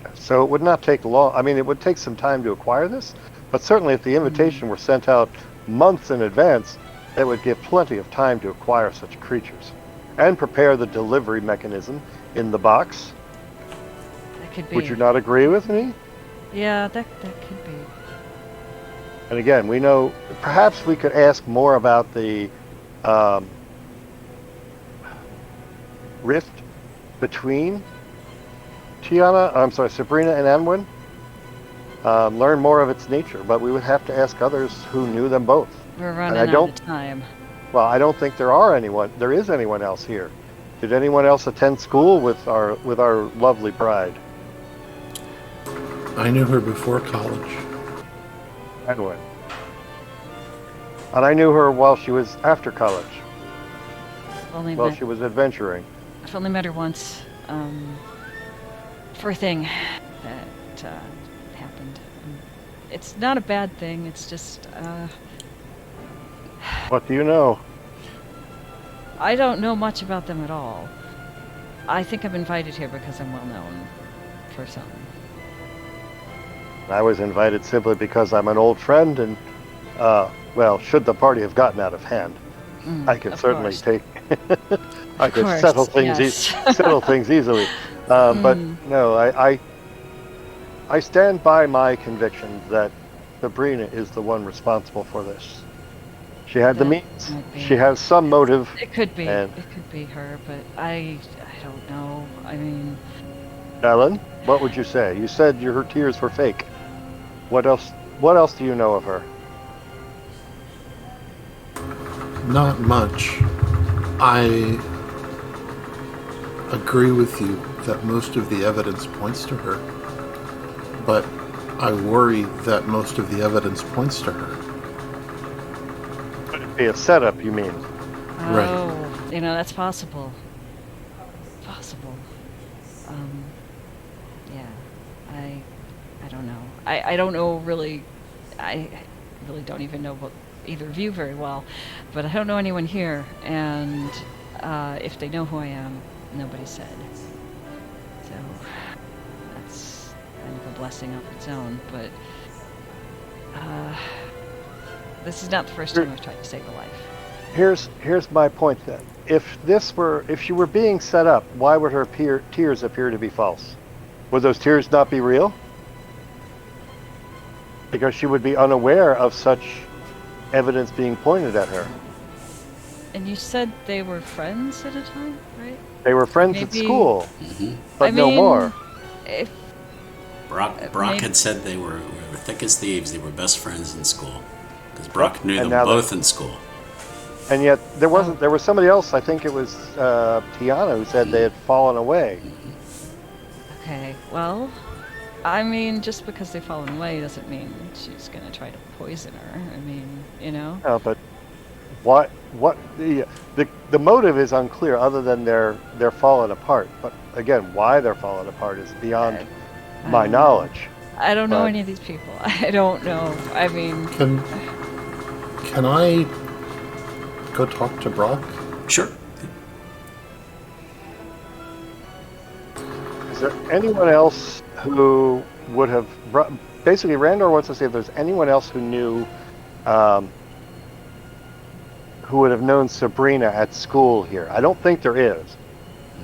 back. So it would not take long. I mean, it would take some time to acquire this, but certainly if the invitation were sent out months in advance, it would give plenty of time to acquire such creatures and prepare the delivery mechanism in the box. That could be. Would you not agree with me? Yeah, that could be. And again, we know perhaps we could ask more about the rift between Sabrina and Aenwyn. Learn more of its nature, but we would have to ask others who knew them both. We're I running out don't- of time. Well, I don't think there is anyone else here. Did anyone else attend school with our lovely bride, I knew her before college. Aenwyn? And I knew her while she was after college, while she was adventuring. I've only met her once, for a thing that happened. It's not a bad thing, it's just, What do you know? I don't know much about them at all. I think I'm invited here because I'm well known for something. I was invited simply because I'm an old friend, and well, should the party have gotten out of hand, I could of certainly course. take. I could course, settle things. yes. Settle things easily. But no, I stand by my conviction that Sabrina is the one responsible for this. She had the That means. might be. She has some motive. It could be. And- It could be her, but I don't know. I mean, Ellen, what would you say? You said her tears were fake. What else? What else do you know of her? Not much. I agree with you that most of the evidence points to her, but I worry that most of the evidence points to her. Could it be a setup, you mean? Right. oh, that's possible. Possible. Yeah, I don't know. I don't know really. I really don't even know about either of you very well, but I don't know anyone here, and if they know who I am, nobody said. So that's kind of a blessing of its own, but this is not the first time I've tried to save a life. Here's my point then. If she were being set up, why would her tears appear to be false? Would those tears not be real? Because she would be unaware of such evidence being pointed at her. And you said they were friends at a time, right? They were friends at Maybe- school, Hmm. but no more. If Brock maybe- had said they were thick as thieves. They were best friends in school. Because Brock knew And them now both in school. And yet there wasn't. There was somebody else. I think it was Tiana who said they had fallen away. okay, well, I mean, just because they've fallen away doesn't mean she's gonna try to poison her. I mean, No, but what the motive is unclear, other than they're falling apart. But again, why they're falling apart is beyond my knowledge. I don't know But- any of these people. I don't know. I mean, Can I go talk to Brock? Sure. Is there anyone else who would have basically Randor wants to see if there's anyone else who knew who would have known Sabrina at school here? I don't think there is.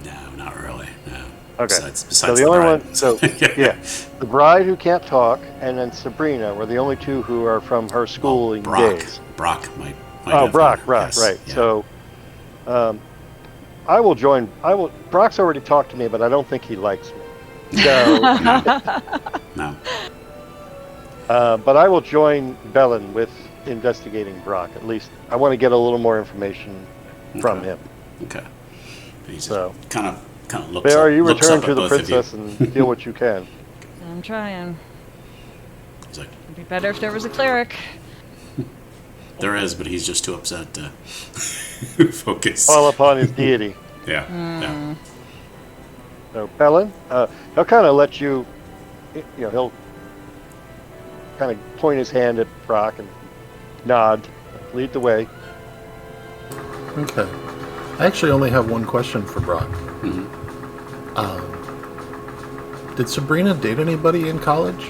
No, not really. No. Okay. Besides So the only bride. one, so yeah, the bride who can't talk, and then Sabrina were the only two who are from her schooling Brock. days. Brock might Oh, have Brock, known. right, Yes, right. yeah. So, I will join. Brock's already talked to me, but I don't think he likes me. So, No. but I will join Bellin with investigating Brock. At least I want to get a little more information from Okay. him. Okay. He just So- kind of looks Bear, up, you looks return up to at the both of you. princess and deal what you can. I'm trying. He's like, It'd be better if there was a cleric. there is, but he's just too upset to focus. Fall upon his deity. Yeah. Yeah. So Bellin, he'll kind of let you. He'll kind of point his hand at Brock and nod, lead the way. Okay. I actually only have one question for Brock. Mhm. Did Sabrina date anybody in college?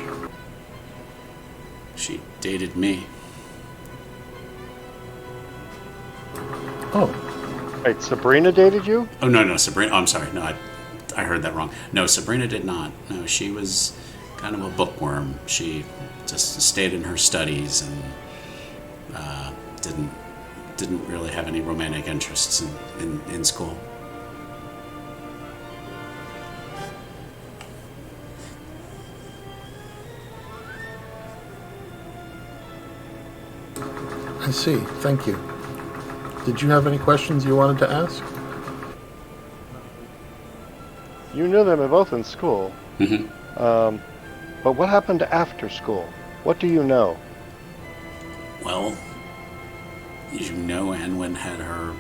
She dated me. Oh, Wait, Sabrina dated you? Oh, no, Sabrina. Oh, I'm sorry. No, I heard that wrong. No, Sabrina did not. No, she was kind of a bookworm. She just stayed in her studies and didn't really have any romantic interests in school. I see. Thank you. Did you have any questions you wanted to ask? You knew them both in school. Mm-hmm. But what happened after school? What do you know? Well, as you know, Aenwyn had her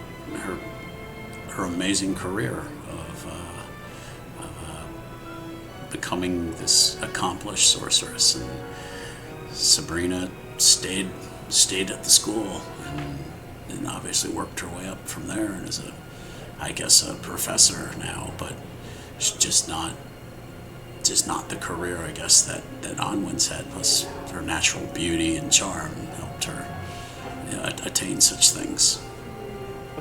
amazing career of becoming this accomplished sorceress, and Sabrina stayed at the school and obviously worked her way up from there, and is a professor now, but it's just not the career, I guess, that Aenwyn's had. Plus her natural beauty and charm helped her attain such things.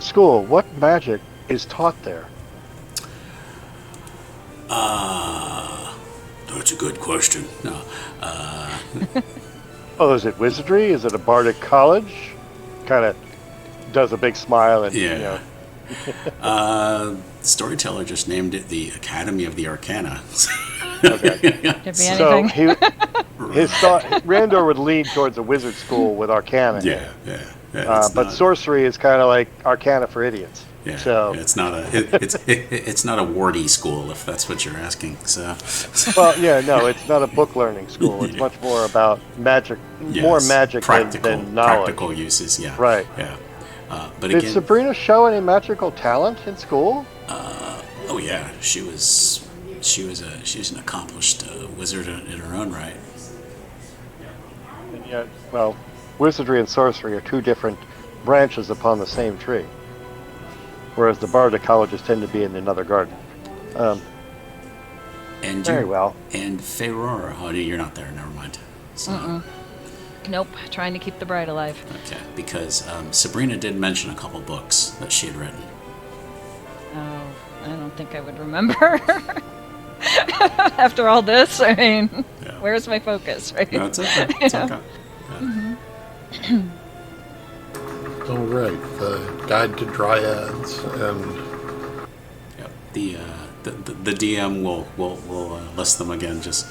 School, what magic is taught there? That's a good question. No, Oh, is it wizardry? Is it a bardic college? Kind of does a big smile and, yeah. The storyteller just named it the Academy of the Arcana. Okay. Could be So anything. his thought, Randor would lean towards a wizard school with Arcana. Yeah. But sorcery is kind of like Arcana for idiots. Yeah, So, it's not it's not a wardy school, if that's what you're asking. So, well, yeah, no, it's not a book learning school. It's much more about magic, more yes, magic than knowledge. practical uses. Yeah, Right. Yeah, but Did again, Sabrina show any magical talent in school? oh yeah, she was an accomplished wizard in her own right. And yet, well, wizardry and sorcery are two different branches upon the same tree. Whereas the bardic colleges tend to be in another garden. And Very well. And Feirora, oh, you're not there. Never mind. So, Nope, trying to keep the bride alive. okay, because Sabrina did mention a couple books that she had written. Oh, I don't think I would remember. After all this, I mean, Yeah. where's my focus, right? No, it's okay. It's Yeah. okay. Yeah. all right. The Guide to Dryads and Yep. The DM will list them again. Just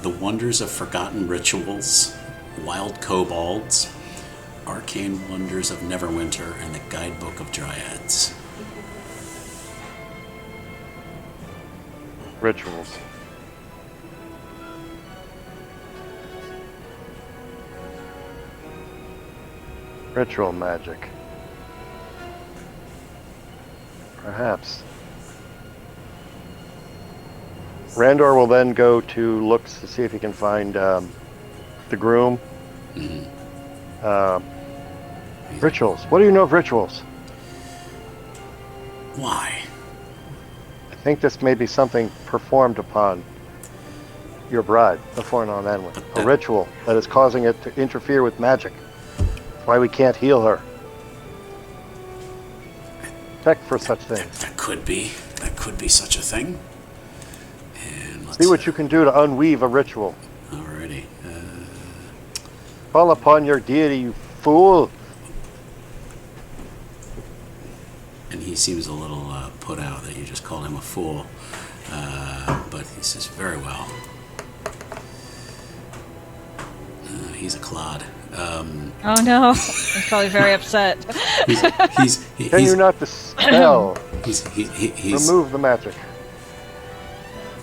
the wonders of forgotten rituals, wild kobolds, arcane wonders of Neverwinter, and the guidebook of dryads. Rituals. Ritual magic. Perhaps. Randor will then go to look to see if he can find the groom. Rituals. What do you know of rituals? Why? I think this may be something performed upon your bride, before non Aenwyn. A ritual that is causing it to interfere with magic. That's why we can't heal her. Check for such things. That could be such a thing. And let's See what you can do to unweave a ritual. Alrighty. Call upon your deity, you fool. And he seems a little put out that you just called him a fool. But he says, very well. He's a clod. Oh no, he's probably very upset. Can you not dispel? He's Remove the magic.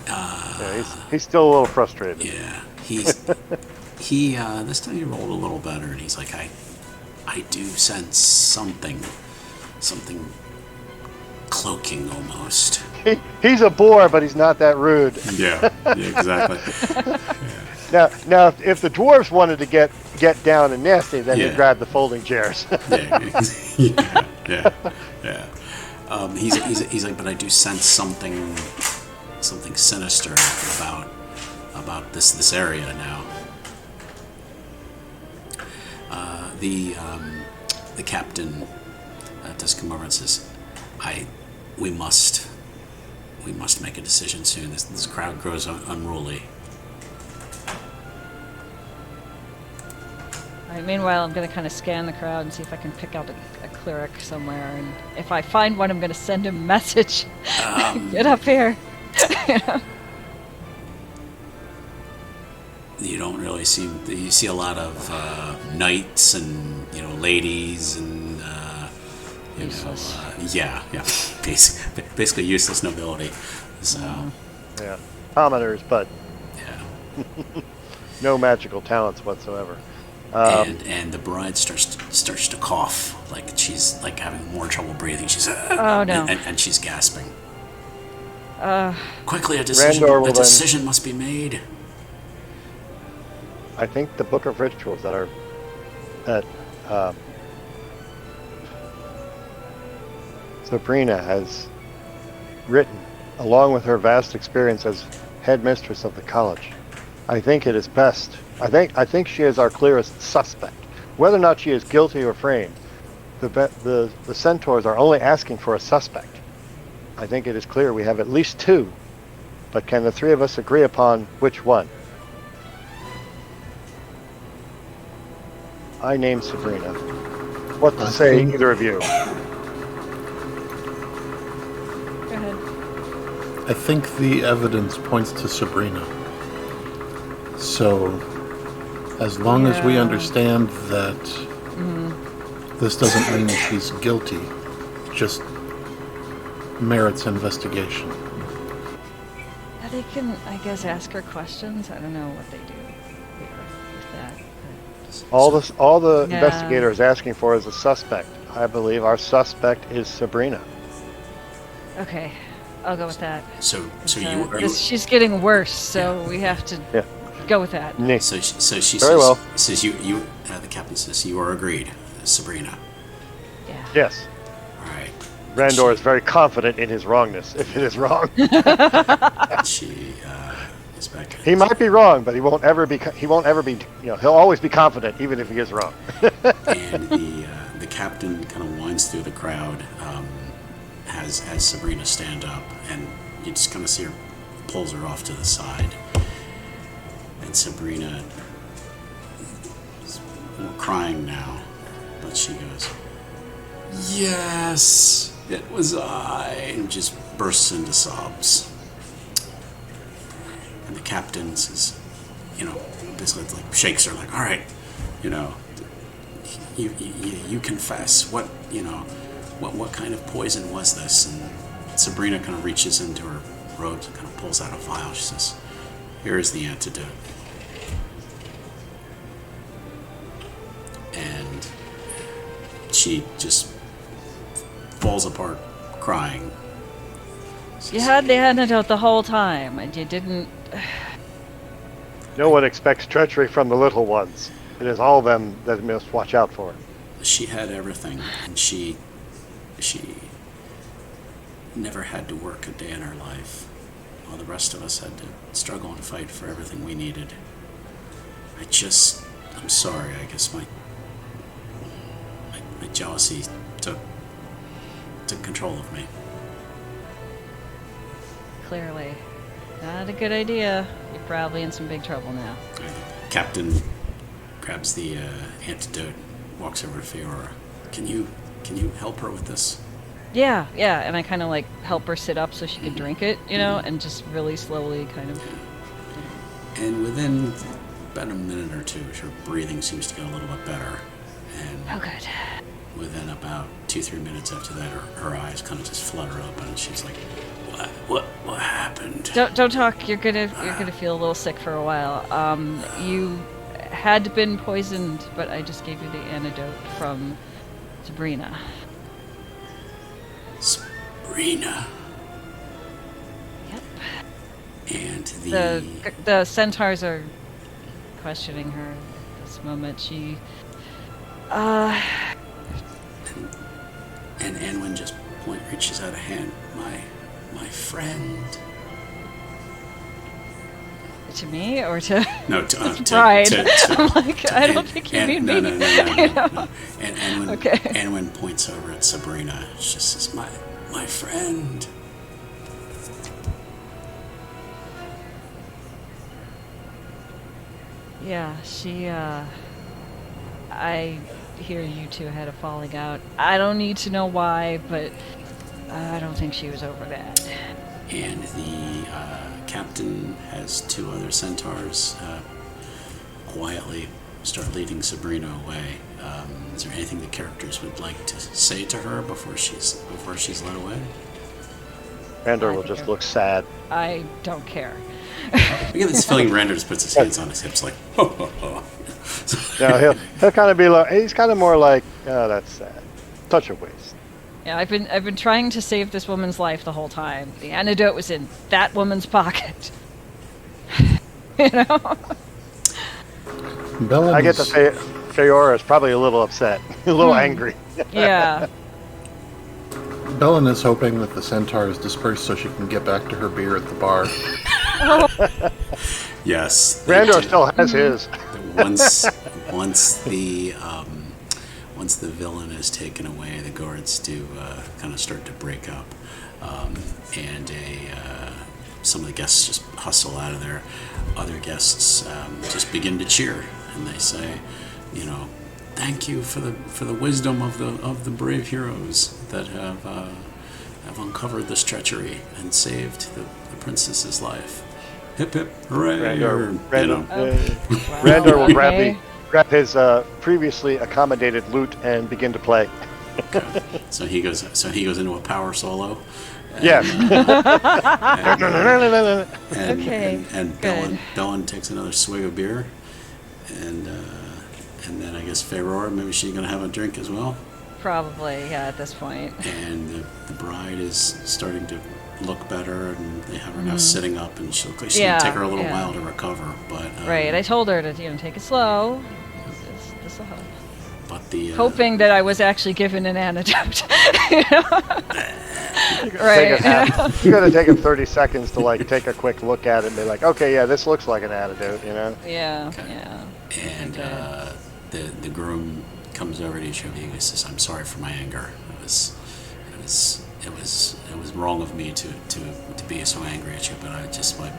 Yeah, he's still a little frustrated. yeah. This time he rolled a little better, and he's like, I do sense something cloaking almost. He's a bore, but he's not that rude. Yeah, exactly. Now, if the dwarves wanted to get down and nasty, then Yeah. he'd grab the folding chairs. Yeah. He's like, but I do sense something sinister about this area now. The captain does come over and says, we must make a decision soon. This crowd grows unruly. All right, meanwhile, I'm going to kind of scan the crowd and see if I can pick out a cleric somewhere. And if I find one, I'm going to send him a message. Get up here. You don't really you see a lot of knights and ladies and Useless. basically useless nobility. So Yeah, commoners, but yeah. no magical talents whatsoever. And the bride starts to cough, like she's like having more trouble breathing. She's Oh no. and she's gasping. Quickly, a Randor will decision must be made. I think the Book of Rituals that Sabrina has written, along with her vast experience as headmistress of the college. I think it is best. I think she is our clearest suspect. Whether or not she is guilty or framed, the centaurs are only asking for a suspect. I think it is clear we have at least two, but can the three of us agree upon which one? I name Sabrina. What to say, either of you? Go ahead. I think the evidence points to Sabrina. So, as long as we Yeah. understand that this doesn't mean she's guilty, just merits investigation. Yeah, they can, I guess, ask her questions. I don't know what they do with that. All the Yeah. investigator is asking for is a suspect. I believe our suspect is Sabrina. But, okay, I'll go with that. So you She's getting worse, so we have to Yeah. go with that. Nick. So she Very says, well. says the captain says you are agreed, Sabrina. Yeah. Yes. All right. Randor is very confident in his wrongness. If it is wrong, She is back. he might be wrong, but he won't ever be. He'll always be confident, even if he is wrong. And the captain kind of winds through the crowd, has Sabrina stand up, and you just kind of see her pulls her off to the side, and Sabrina is crying now, but she goes, "Yes, it was I," and just bursts into sobs. And the captain says, basically like shakes her, like, "All right, you confess. What kind of poison was this?" And Sabrina kind of reaches into her robes and kind of pulls out a vial. She says, "Here is the antidote." And she just falls apart crying. You had the antidote the whole time, and you didn't. No one expects treachery from the little ones. It is all them that must watch out for. She had everything, and she never had to work a day in her life, while the rest of us had to struggle and fight for everything we needed. I'm sorry, I guess my jealousy took control of me. Clearly. Not a good idea. You're probably in some big trouble now. Captain grabs the antidote, walks over to Feirera. Can you help her with this? Yeah, and I kind of like help her sit up so she can drink it, and just really slowly kind of. And within about a minute or two, her breathing seems to get a little bit better. And Oh, good. within about 2-3 minutes after that, her eyes kind of just flutter open, and she's like, "What happened?" Don't talk. You're gonna feel a little sick for a while. You had been poisoned, but I just gave you the antidote from Sabrina. Sabrina. Yep. And The centaurs are questioning her at this moment. She, And Aenwyn just reaches out a hand. My friend. to me or to No, to Bride. to I'm like, I don't think you mean me. No. And Aenwyn, Okay. Aenwyn points over at Sabrina. She just says, my friend. Yeah, she, I hear you two had a falling out. I don't need to know why, but I don't think she was over that. And the captain has two other centaurs quietly start leading Sabrina away. Is there anything the characters would like to say to her before she's led away? Randor will just look sad. I don't care. I get this feeling Randor just puts his hands on his hips like, ho, ho, ho. No, he'll kind of be like, he's kind of more like, oh, that's sad. Such a waste. Yeah, I've been trying to save this woman's life the whole time. The antidote was in that woman's pocket. You know? Bellin I get the Feirera is probably a little upset, a little angry. Yeah. Bellin is hoping that the centaurs disperse so she can get back to her beer at the bar. Yes. Randor still has his. Once the villain is taken away, the guards do kind of start to break up, and some of the guests just hustle out of there. Other guests just begin to cheer, and they say, you know, thank you for the wisdom of the brave heroes that have uncovered this treachery and saved the princess's life. Hip hip hooray! Randor will grab his previously accommodated lute and begin to play. Okay. So he goes into a power solo. Yes. Okay, And good. Bellin takes another swig of beer, and then I guess Ferrora, maybe she's gonna have a drink as well. Probably, yeah, at this point. And the bride is starting to look better, and they have her now sitting up, and she'll gonna take her a little while to recover. But Right, I told her to take it slow. This will help. But the Hoping that I was actually given an antidote. You know? Right. You got to take him 30 seconds to like take a quick look at it and be like, okay, yeah, this looks like an antidote, you know? Yeah, Okay. yeah. And the groom comes over to each of you and says, "I'm sorry for my anger. It was wrong of me to be so angry at you, but my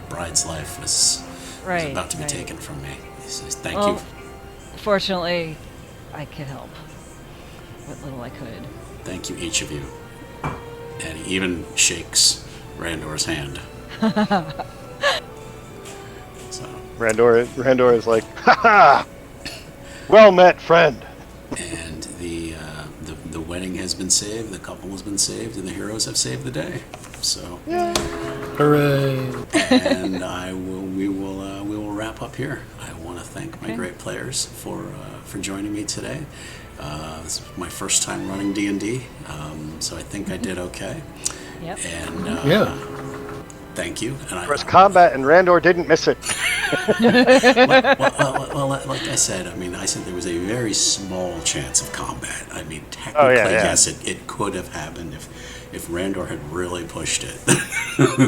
bride's life was about to be taken from me." He says, "Thank you." Fortunately, I could help. What little I could. Thank you, each of you. And he even shakes Randor's hand. So. Randor is like, ha ha! Well met, friend. And the wedding has been saved, the couple has been saved, and the heroes have saved the day. So, Hooray! And we will wrap up here. I want to thank my great players for joining me today. This is my first time running D&D, so I think I did okay. Yep. And thank you. And There was combat, and Randor didn't miss it. well, like I said, there was a very small chance of combat. Technically, yes, it could have happened if Randor had really pushed it.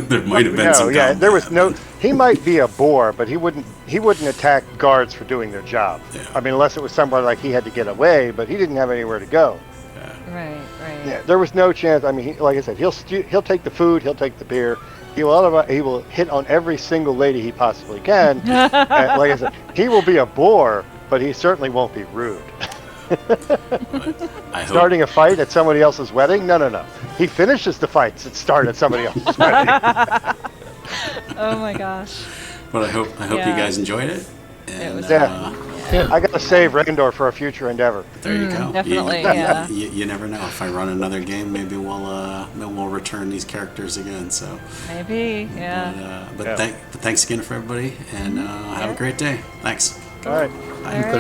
There might have been some combat. Yeah, there was no. He might be a bore, but he wouldn't attack guards for doing their job. Yeah. Unless it was somebody like he had to get away, but he didn't have anywhere to go. Right. Yeah, there was no chance. Like I said, he'll take the food, he'll take the beer. He will hit on every single lady he possibly can. And like I said, he will be a bore, but he certainly won't be rude. Starting a fight at somebody else's wedding? No. He finishes the fights that start at somebody else's wedding. Oh my gosh. But I hope you guys enjoyed it. And, It was I gotta save Randor for a future endeavor. there you go. Definitely, You never know. If I run another game, maybe we'll return these characters again. So Maybe, yeah. But thanks again for everybody, and have a great day. Thanks. All right. Bye. All right.